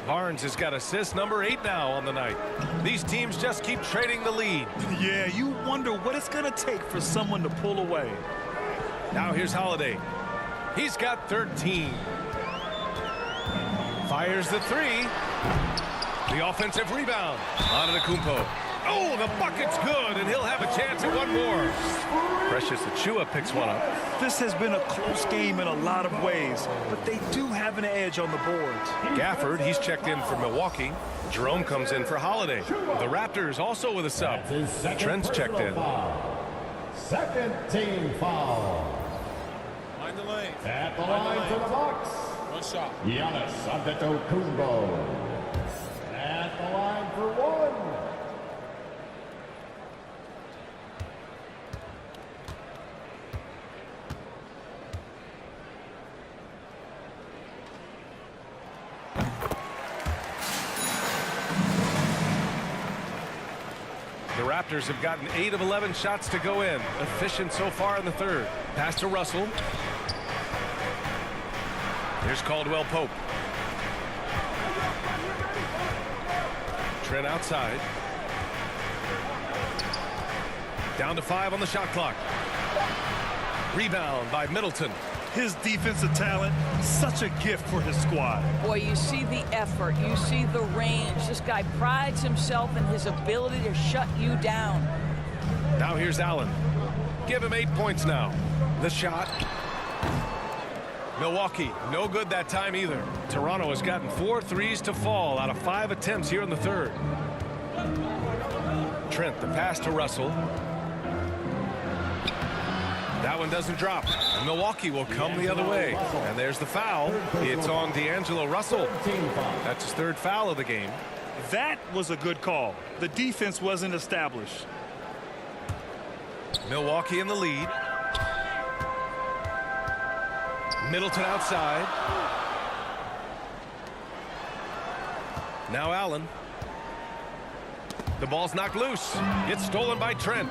Barnes has got assist number 8 now on the night. These teams just keep trading the lead. Yeah, you wonder what it's going to take for someone to pull away. Now here's Holiday. He's got 13. Fires the 3. The offensive rebound. Antetokounmpo. Oh, the bucket's good, and he'll have a chance at one more. Precious Achua picks one up. This has been a close game in a lot of ways, but they do have an edge on the boards. Gafford, he's checked in for Milwaukee. Jerome comes in for Holiday. The Raptors also with a sub. Trent's checked in. Second team foul. Mind the lane. At the line for the Bucks. One shot. Giannis Antetokounmpo. At the line for 1. The Raptors have gotten 8 of 11 shots to go in. Efficient so far in the third. Pass to Russell. Here's Caldwell-Pope. Trent outside. Down to 5 on the shot clock. Rebound by Middleton. His defensive talent, such a gift for his squad. Boy, you see the effort, you see the range. This guy prides himself in his ability to shut you down. Now here's Allen. Give him 8 points now. The shot. Milwaukee, no good that time either. Toronto has gotten 4 threes to fall out of 5 attempts here in the third. Trent, the pass to Russell. That one doesn't drop. And Milwaukee will come the other way. And there's the foul. It's on D'Angelo Russell. That's his 3rd foul of the game. That was a good call. The defense wasn't established. Milwaukee in the lead. Middleton outside. Now Allen. The ball's knocked loose. It's stolen by Trent.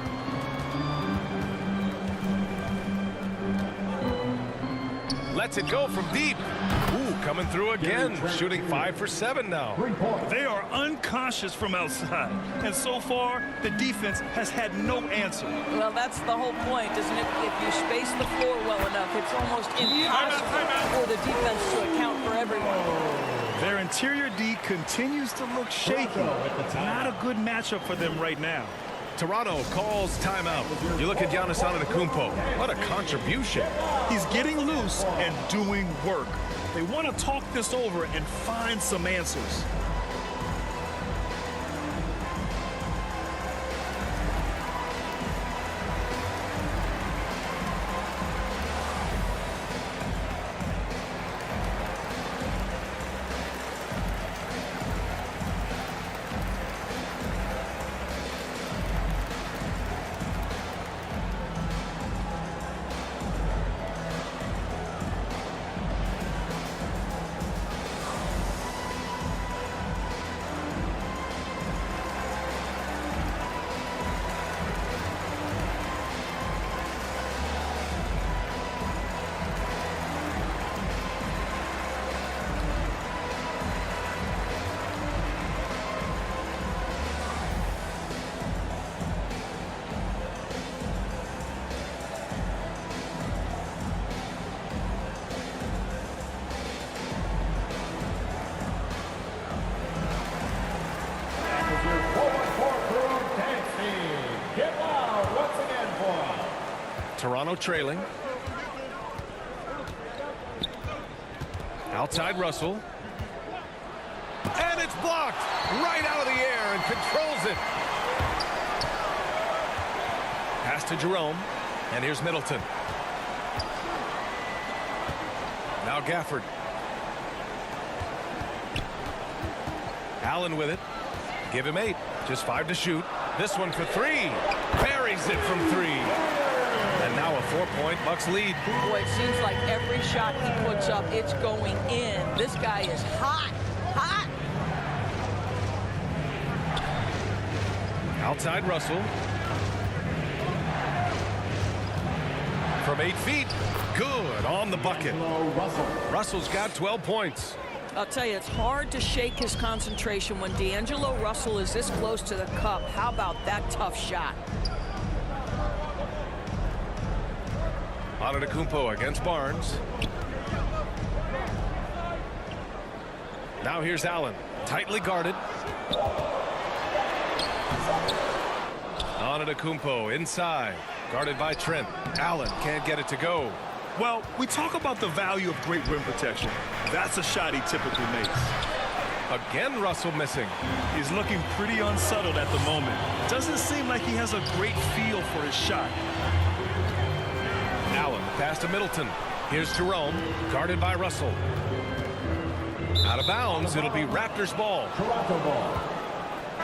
Lets it go from deep. Ooh, coming through again. Shooting 5 for 7 now. They are unconscious from outside. And so far, the defense has had no answer. Well, that's the whole point, isn't it? If you space the floor well enough, it's almost impossible for the defense to account for everyone. Their interior D continues to look shaky. Not a good matchup for them right now. Toronto calls timeout. You look at Giannis Antetokounmpo. What a contribution. He's getting loose and doing work. They want to talk this over and find some answers. Toronto trailing. Outside Russell. And it's blocked right out of the air and controls it. Pass to Jerome. And here's Middleton. Now Gafford. Allen with it. Give him 8. Just 5 to shoot. This one for 3. Buries it from 3. And now a 4-point Bucks lead. Boy, it seems like every shot he puts up, it's going in. This guy is hot, hot. Outside Russell. From 8 feet. Good on the bucket. Russell's got 12 points. I'll tell you, it's hard to shake his concentration when D'Angelo Russell is this close to the cup. How about that tough shot? Antetokounmpo against Barnes. Now here's Allen. Tightly guarded. Antetokounmpo inside. Guarded by Trent. Allen can't get it to go. Well, we talk about the value of great rim protection. That's a shot he typically makes. Again, Russell missing. He's looking pretty unsettled at the moment. Doesn't seem like he has a great feel for his shot. Allen pass to Middleton. Here's Jerome, guarded by Russell. Out of bounds, it'll be Raptors ball. Toronto ball.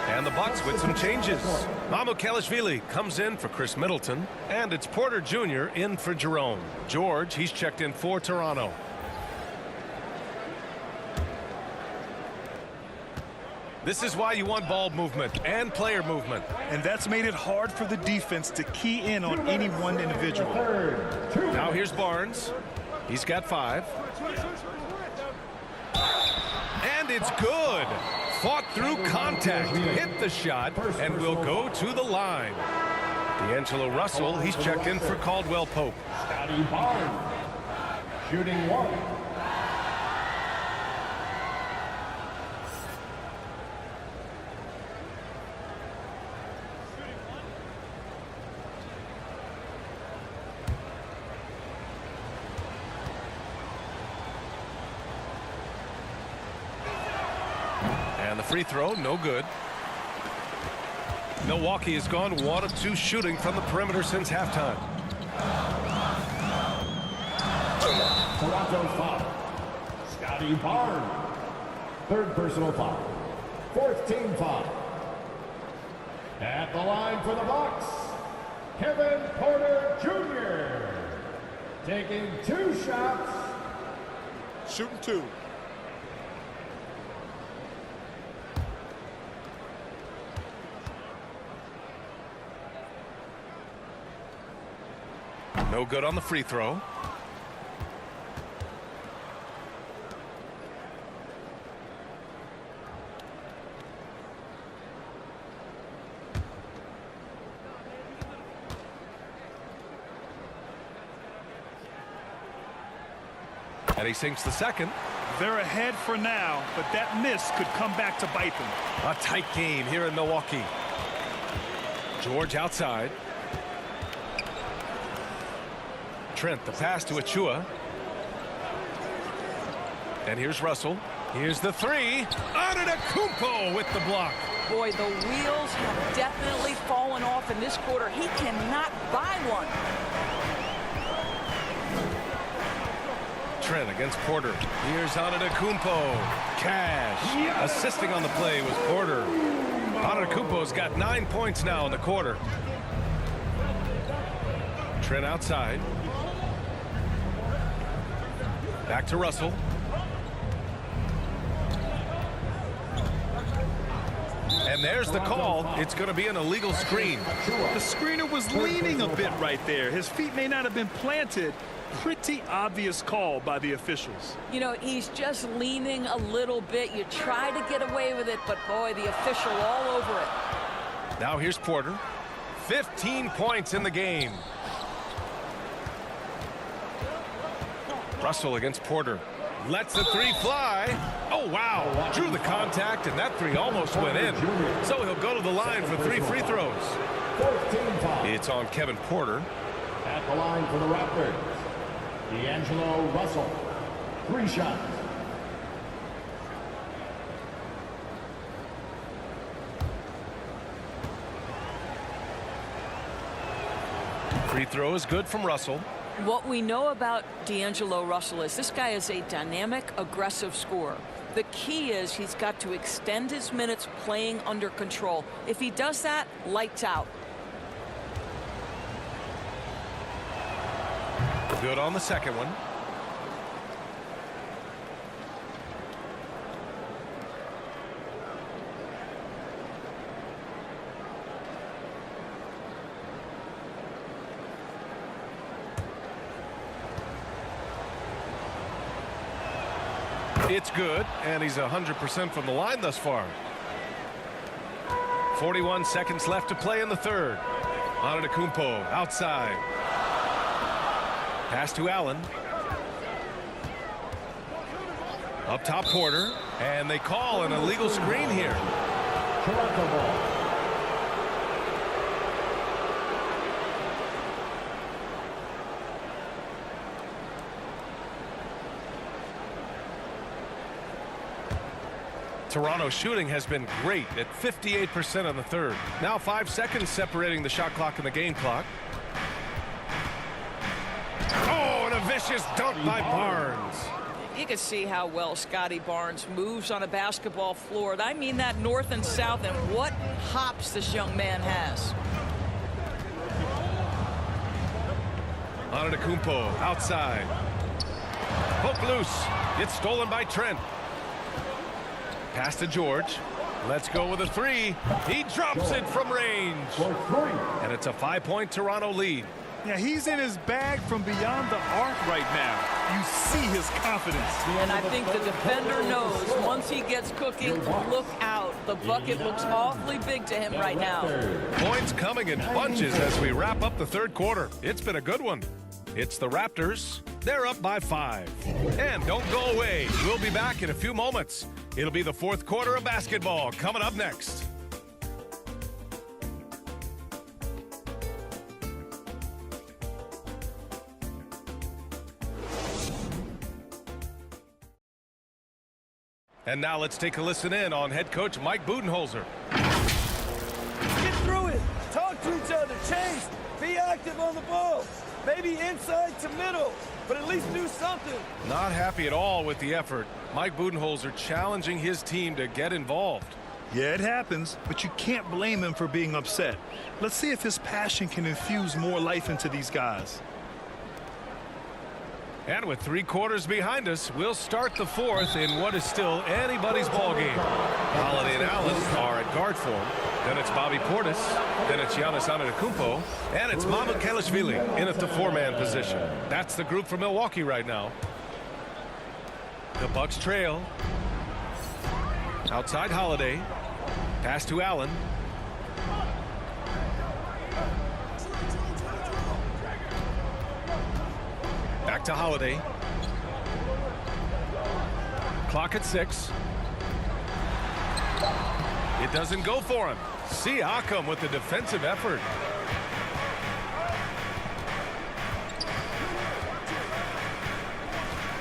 And the Bucks with some changes. Mamukelashvili comes in for Chris Middleton. And it's Porter Jr. in for Jerome. George, he's checked in for Toronto. This is why you want ball movement and player movement. And that's made it hard for the defense to key in on any one individual. Now here's Barnes. He's got 5. And it's good. Fought through contact, hit the shot, and will go to the line. D'Angelo Russell, he's checked in for Caldwell-Pope. Scotty Barnes, shooting 1. And the free throw, no good. Milwaukee has gone 1 of 2 shooting from the perimeter since halftime. Toronto foul. Scotty Barnes. 3rd personal foul. 4th team foul. At the line for the Bucks, Kevin Porter Jr. taking 2 shots. Shooting 2. No good on the free throw. And he sinks the second. They're ahead for now, but that miss could come back to bite them. A tight game here in Milwaukee. George outside. Trent, the pass to Achua. And here's Russell. Here's the three. Antetokounmpo with the block. Boy, the wheels have definitely fallen off in this quarter. He cannot buy one. Trent against Porter. Here's Antetokounmpo. Cash. Assisting on the play was Porter. Antetokounmpo's got 9 points now in the quarter. Trent outside. Back to Russell. And there's the call. It's going to be an illegal screen. The screener was leaning a bit right there. His feet may not have been planted. Pretty obvious call by the officials. You know, he's just leaning a little bit. You try to get away with it, but boy, the official all over it. Now here's Porter. 15 points in the game. Russell against Porter. Lets the three fly. Oh, wow. Drew the contact, and that three almost went in. So he'll go to the line for 3 free throws. It's on Kevin Porter. At the line for the Raptors, D'Angelo Russell. 3 shots. Free throw is good from Russell. What we know about D'Angelo Russell is this guy is a dynamic, aggressive scorer. The key is he's got to extend his minutes playing under control. If he does that, lights out. Good on the second one. It's good, and he's 100% from the line thus far. 41 seconds left to play in the third. Antetokounmpo outside. Pass to Allen. Up top, Porter, and they call an illegal screen here. Toronto ball. Toronto's shooting has been great at 58% on the third. Now 5 seconds separating the shot clock and the game clock. Oh, and a vicious dunk by Barnes. You can see how well Scotty Barnes moves on a basketball floor. I mean that north and south, and what hops this young man has. Antetokounmpo outside. Poke loose. It's stolen by Trent. Pass to George. Let's go with a three. He drops it from range. And it's a 5-point Toronto lead. Yeah, he's in his bag from beyond the arc right now. You see his confidence. And I think the defender knows once he gets cooking, look out. The bucket looks awfully big to him right now. Points coming in bunches as we wrap up the third quarter. It's been a good one. It's the Raptors. They're up by 5. And don't go away. We'll be back in a few moments. It'll be the fourth quarter of basketball coming up next. And now let's take a listen in on head coach Mike Budenholzer. Get through it. Talk to each other. Chase. Be active on the ball. Maybe inside to middle, but at least do something. Not happy at all with the effort. Mike Budenholzer challenging his team to get involved. Yeah, it happens, but you can't blame him for being upset. Let's see if his passion can infuse more life into these guys. And with 3 quarters behind us, we'll start the fourth in what is still anybody's ball game. Holiday and Allen are at guard form. Then it's Bobby Portis. Then it's Giannis Antetokounmpo. And it's Mamukelashvili in at the 4-man position. That's the group from Milwaukee right now. The Bucks trail. Outside Holiday. Pass to Allen. Back to Holiday. Clock at 6. It doesn't go for him. Siakam with the defensive effort.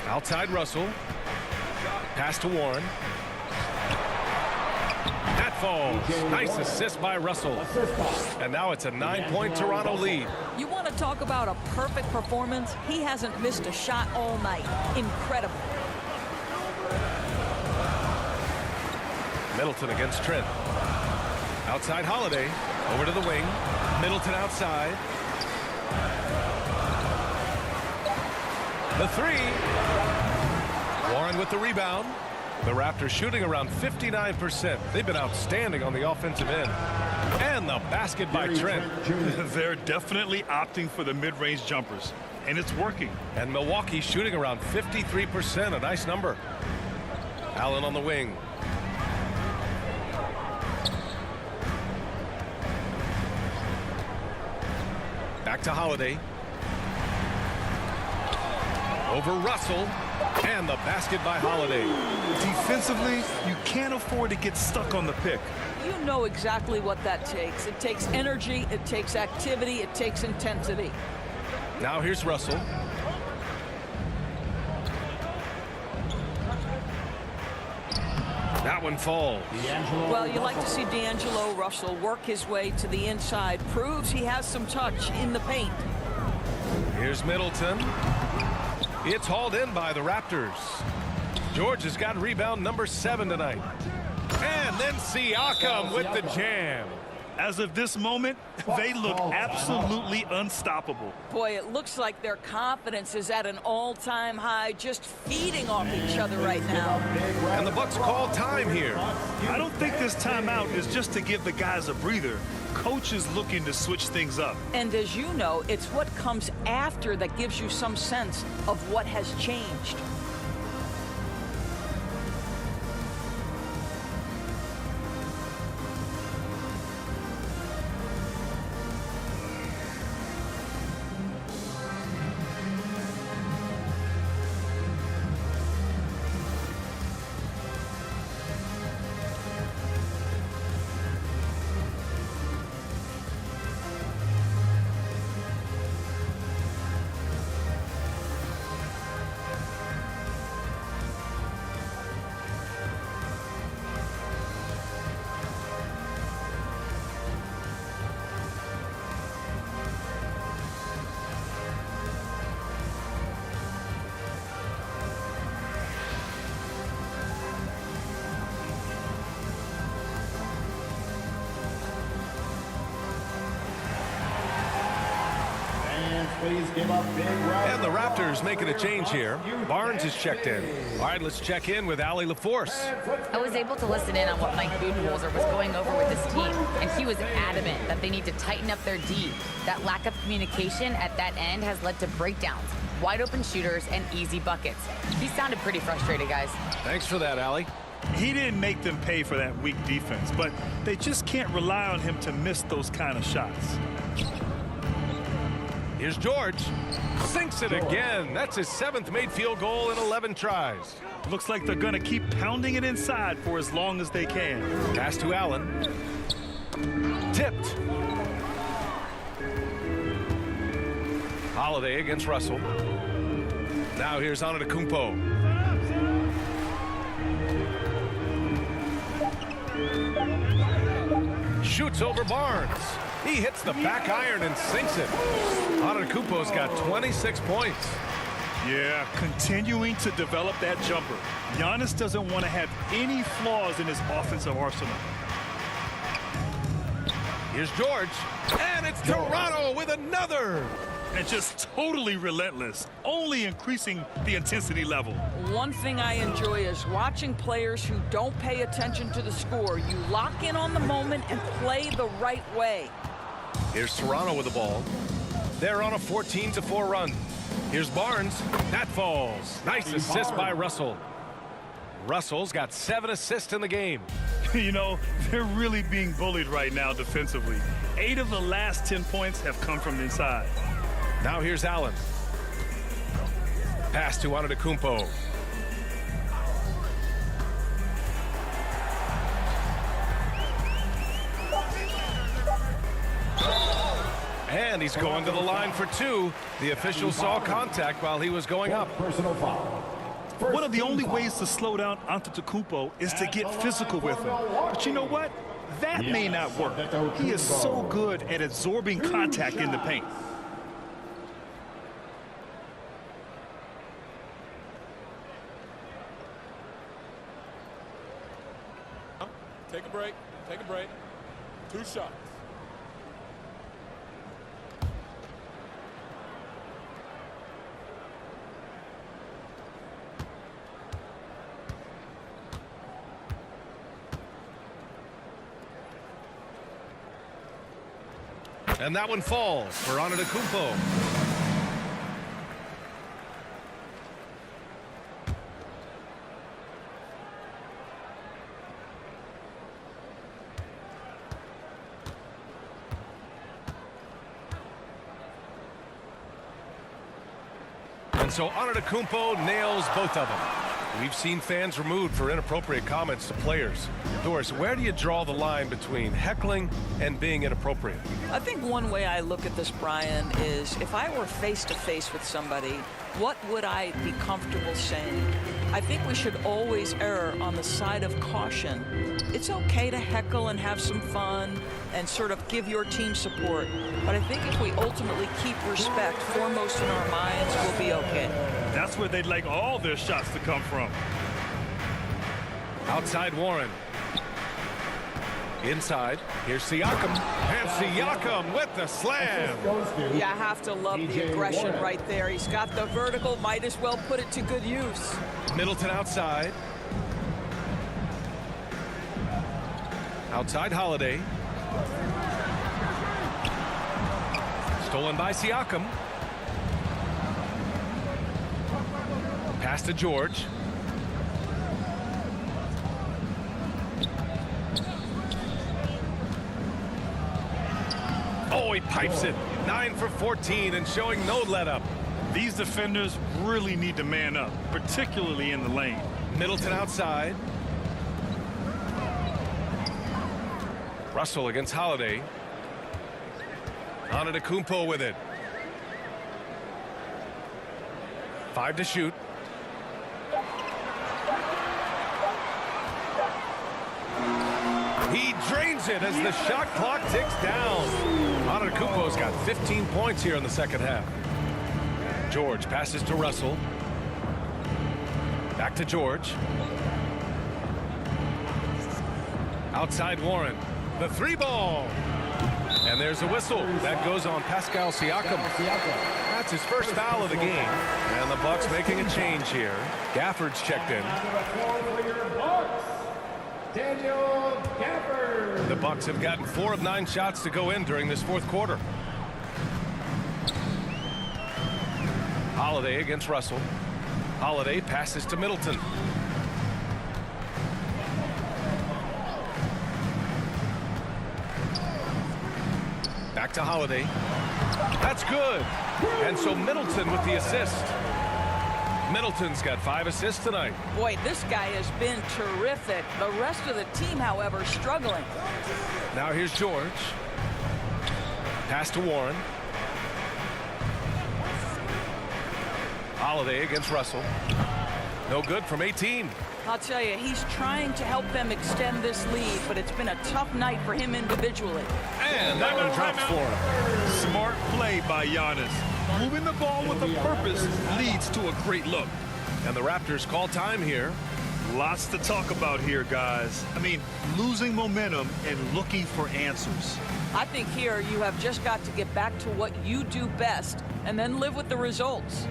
Outside Russell. Pass to Warren. That falls. Nice assist by Russell. And now it's a 9-point Toronto lead. You want to talk about a perfect performance? He hasn't missed a shot all night. Incredible. Middleton against Trent. Outside Holiday. Over to the wing. Middleton outside. The three. Warren with the rebound. The Raptors shooting around 59%. They've been outstanding on the offensive end. And the basket by Trent. They're definitely opting for the mid-range jumpers, and it's working. And Milwaukee shooting around 53%. A nice number. Allen on the wing. Back to Holiday. Over Russell. And the basket by Holiday. Defensively, you can't afford to get stuck on the pick. You know exactly what that takes. It takes energy, it takes activity, it takes intensity. Now here's Russell. That one falls. Well, you like to see D'Angelo Russell work his way to the inside. Proves he has some touch in the paint. Here's Middleton. It's hauled in by the Raptors. George has got rebound number 7 tonight. And then Siakam with the jam. As of this moment, they look absolutely unstoppable. Boy, it looks like their confidence is at an all-time high, just feeding off each other right now. And the Bucks call time here. I don't think this timeout is just to give the guys a breather. Coach is looking to switch things up. And as you know, it's what comes after that gives you some sense of what has changed. And the Raptors making a change here. Barnes is checked in. All right, let's check in with Allie LaForce. I was able to listen in on what Mike Budenholzer was going over with his team, and he was adamant that they need to tighten up their D. That lack of communication at that end has led to breakdowns, wide open shooters, and easy buckets. He sounded pretty frustrated, guys. Thanks for that, Allie. He didn't make them pay for that weak defense, but they just can't rely on him to miss those kind of shots. Here's George. Sinks it again. That's his 7th made field goal in 11 tries. Looks like they're going to keep pounding it inside for as long as they can. Pass to Allen. Tipped. Holiday against Russell. Now here's Antetokounmpo. Shoots over Barnes. He hits the back iron and sinks it. Antetokounmpo's got 26 points. Yeah, continuing to develop that jumper. Giannis doesn't want to have any flaws in his offensive arsenal. Here's George. And it's Toronto with another. And just totally relentless, only increasing the intensity level. One thing I enjoy is watching players who don't pay attention to the score. You lock in on the moment and play the right way. Here's Toronto with the ball. They're on a 14-4 run. Here's Barnes. That falls. Nice assist by Russell. Russell's got 7 assists in the game. You know, they're really being bullied right now defensively. 8 of the last 10 points have come from inside. Now here's Allen. Pass to Antetokounmpo. And he's going to the line for two. The official saw contact while he was going up. Personal foul. One of the only ways to slow down Antetokounmpo is to get physical with him. But you know what? That may not work. He is so good at absorbing contact in the paint. Take a break. Take a break. 2 shots. And that one falls for Antetokounmpo. And so Antetokounmpo nails both of them. We've seen fans removed for inappropriate comments to players. Doris, where do you draw the line between heckling and being inappropriate? I think one way I look at this, Brian, is if I were face-to-face with somebody, what would I be comfortable saying? I think we should always err on the side of caution. It's okay to heckle and have some fun and sort of give your team support. But I think if we ultimately keep respect foremost in our minds, we'll be okay. That's where they'd like all their shots to come from. Outside Warren. Inside, here's Siakam. And Siakam with the slam. You have to love the aggression right there. He's got the vertical, might as well put it to good use. Middleton outside. Outside Holiday. Stolen by Siakam. Pass to George. Oh, he pipes it. 9 for 14 and showing no let up. These defenders really need to man up, particularly in the lane. Middleton outside. Russell against Holiday. Antetokounmpo with it. 5 to shoot. He drains it as the shot clock ticks down. Antetokounmpo's got 15 points here in the second half. George passes to Russell. Back to George. Outside Warren. The 3-ball. And there's a whistle. That goes on Pascal Siakam. That's his first foul of the game. And the Bucks making a change here. Gafford's checked in. Daniel Gafford. The Bucks have gotten 4 of 9 shots to go in during this fourth quarter. Holiday against Russell. Holiday passes to Middleton. Back to Holiday. That's good. And so Middleton with the assist. Middleton's got 5 assists tonight. Boy, this guy has been terrific. The rest of the team, however, struggling. Now here's George. Pass to Warren. Holiday against Russell. No good from 18. I'll tell you, he's trying to help them extend this lead, but it's been a tough night for him individually. And that one drops for him. Smart play by Giannis. Moving the ball with a purpose leads to a great look. And the Raptors call time here. Lots to talk about here, guys. I mean, losing momentum and looking for answers. I think here you have just got to get back to what you do best and then live with the results.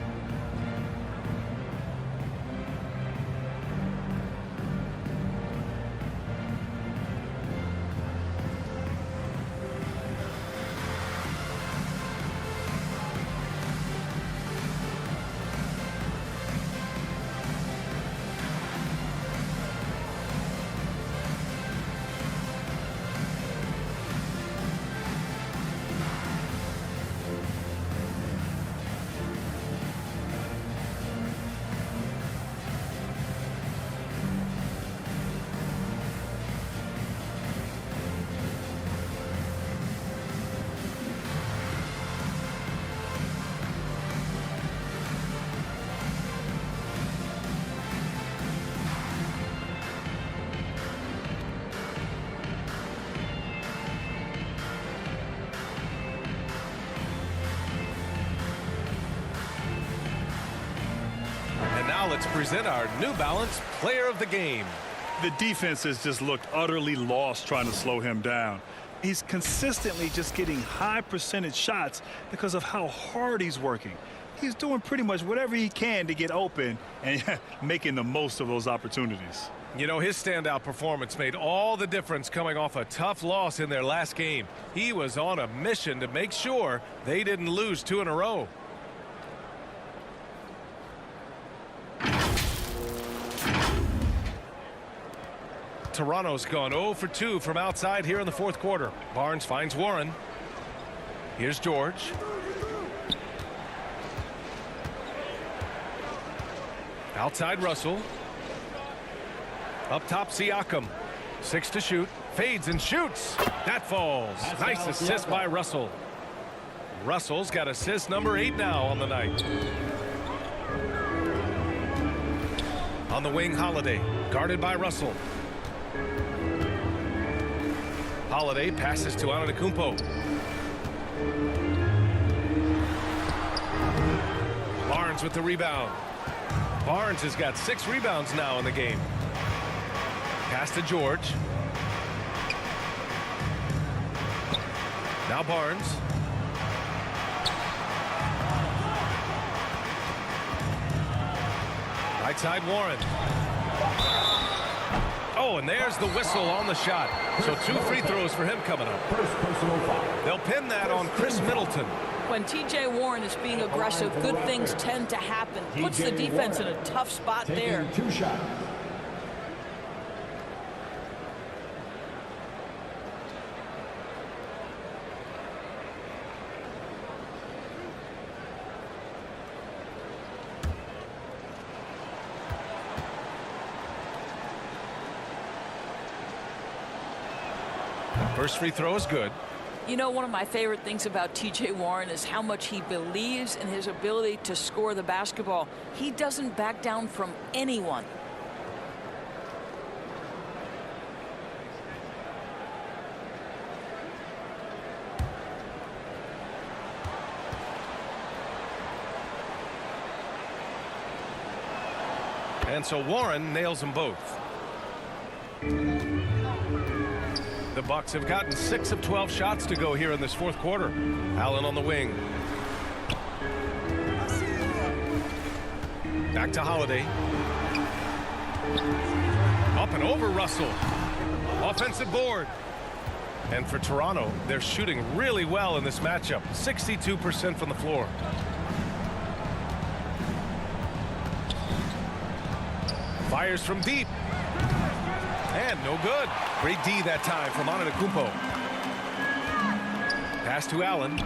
Now let's present our New Balance Player of the Game. The defense has just looked utterly lost trying to slow him down. He's consistently just getting high percentage shots because of how hard he's working. He's doing pretty much whatever he can to get open and making the most of those opportunities. You know, his standout performance made all the difference coming off a tough loss in their last game. He was on a mission to make sure they didn't lose 2 in a row. Toronto's gone 0 for 2 from outside here in the fourth quarter. Barnes finds Warren. Here's George. Outside Russell. Up top Siakam. 6 to shoot. Fades and shoots. That falls. Nice assist by Russell. Russell's got assist number 8 now on the night. On the wing, Holiday. Guarded by Russell. Holiday passes to Antetokounmpo. Barnes with the rebound. Barnes has got 6 rebounds now in the game. Pass to George. Now Barnes. Right side Warren. Oh, and there's the whistle on the shot. So 2 free throws for him coming up. They'll pin that on Chris Middleton. When T.J. Warren is being aggressive, good things tend to happen. Puts the defense in a tough spot there. 2 shots. First free throw is good. You know, one of my favorite things about T.J. Warren is how much he believes in his ability to score the basketball. He doesn't back down from anyone. And so Warren nails them both. The Bucks have gotten 6 of 12 shots to go here in this fourth quarter. Allen on the wing. Back to Holiday. Up and over Russell. Offensive board. And for Toronto, they're shooting really well in this matchup. 62% from the floor. Fires from deep. And no good. Great D that time from Antetokounmpo. Pass to Allen.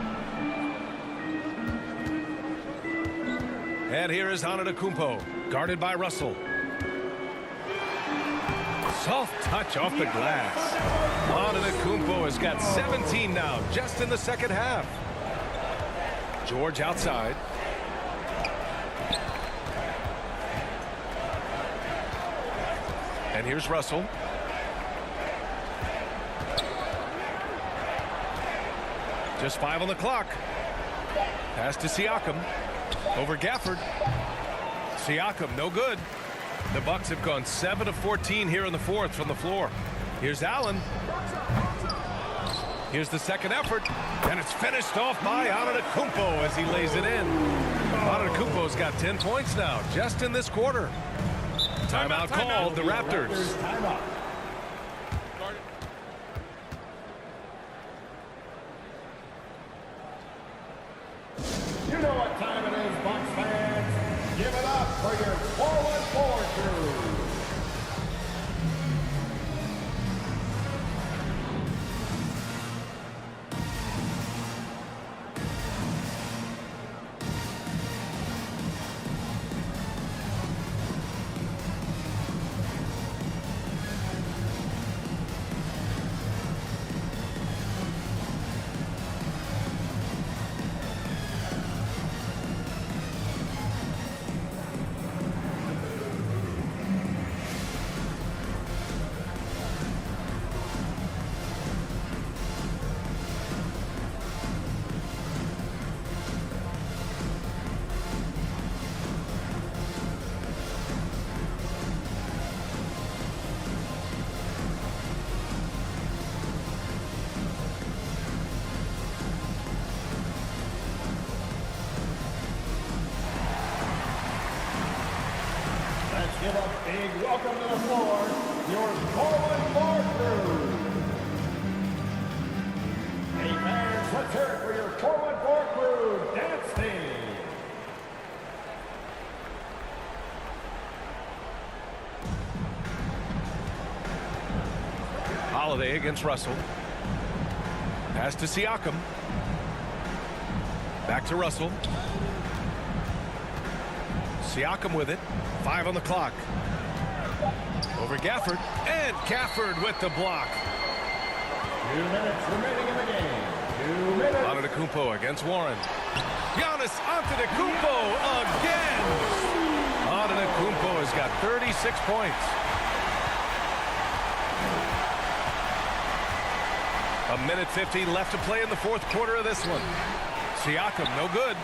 And here is Antetokounmpo, guarded by Russell. Soft touch off the glass. Antetokounmpo has got 17 now, just in the second half. George outside. And here's Russell. Just 5 on the clock. Pass to Siakam. Over Gafford. Siakam, no good. The Bucks have gone 7 of 14 here in the fourth from the floor. Here's Allen. Here's the second effort. And it's finished off by Antetokounmpo as he lays it in. Antetokounmpo's got 10 points now, just in this quarter. Timeout called, the Raptors. Timeout. You know what time it is, Bucks fans. Give it up for your 4-1-4 crew. Let's give a big welcome to the floor, your forward bar crew. Hey fans, let's hear it for your forward bar crew dance team. Holiday against Russell. Pass to Siakam. Back to Russell. Siakam with it. 5 on the clock. Over Gafford. And Gafford with the block. 2 minutes remaining in the game. 2 minutes. Antetokounmpo against Warren. Giannis Antetokounmpo again. Antetokounmpo has got 36 points. A minute 50 left to play in the fourth quarter of this one. Siakam, no good.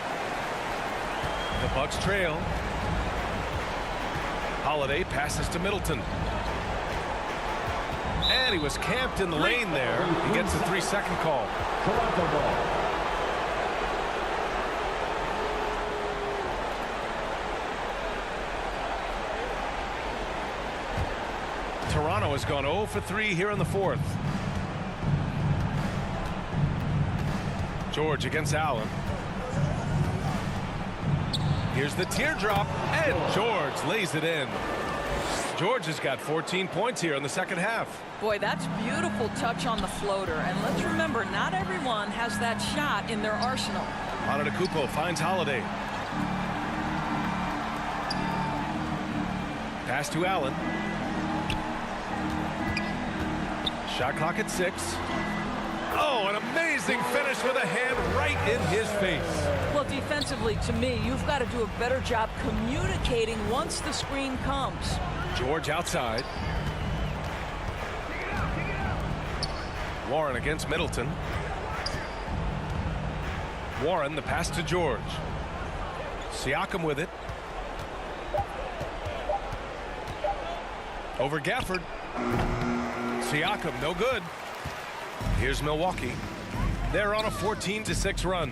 The Bucks trail. Holiday passes to Middleton. And he was camped in the lane there. He gets a 3-second call. Toronto ball. Toronto has gone 0 for 3 here in the fourth. George against Allen. Here's the teardrop, and George lays it in. George has got 14 points here in the second half. Boy, that's beautiful touch on the floater. And let's remember, not everyone has that shot in their arsenal. Antetokounmpo finds Holiday. Pass to Allen. Shot clock at 6. Oh, an amazing finish with a hand right in his face. Well, defensively, to me, you've got to do a better job communicating once the screen comes. George outside. Warren against Middleton. Warren, the pass to George. Siakam with it. Over Gafford. Siakam, no good. Here's Milwaukee. They're on a 14-6 run.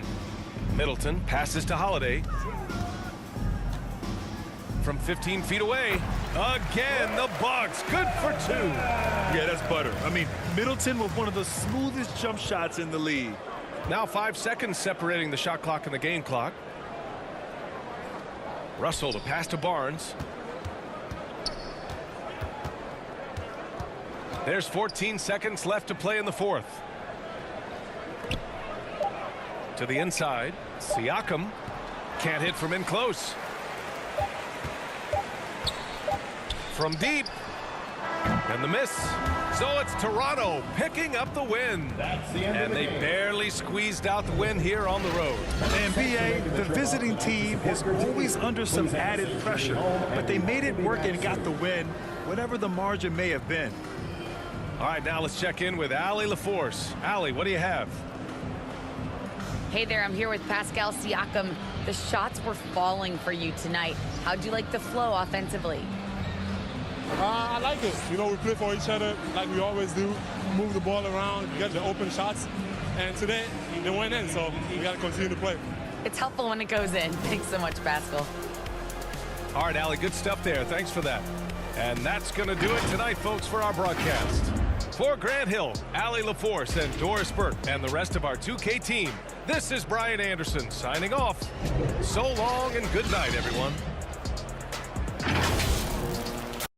Middleton passes to Holiday. From 15 feet away. Again, the Bucks. Good for 2. Yeah, that's butter. I mean, Middleton with one of the smoothest jump shots in the league. Now 5 seconds separating the shot clock and the game clock. Russell to pass to Barnes. There's 14 seconds left to play in the fourth. To the inside. Siakam can't hit from in close. From deep. And the miss. So it's Toronto picking up the win. That's the end and of the they game. barely squeezed out the win here on the road. And BA, the visiting team is always under some added pressure, but they made it work and got the win, whatever the margin may have been. All right, now let's check in with Allie LaForce. Allie, what do you have? Hey there, I'm here with Pascal Siakam. The shots were falling for you tonight. How'd you like the flow offensively? I like it. You know, we play for each other like we always do. Move the ball around, get the open shots. And today, they went in, so we got to continue to play. It's helpful when it goes in. Thanks so much, Pascal. All right, Allie, good stuff there. Thanks for that. And that's going to do it tonight, folks, for our broadcast. For Grant Hill, Allie LaForce, and Doris Burke, and the rest of our 2K team, this is Brian Anderson signing off. So long and good night, everyone.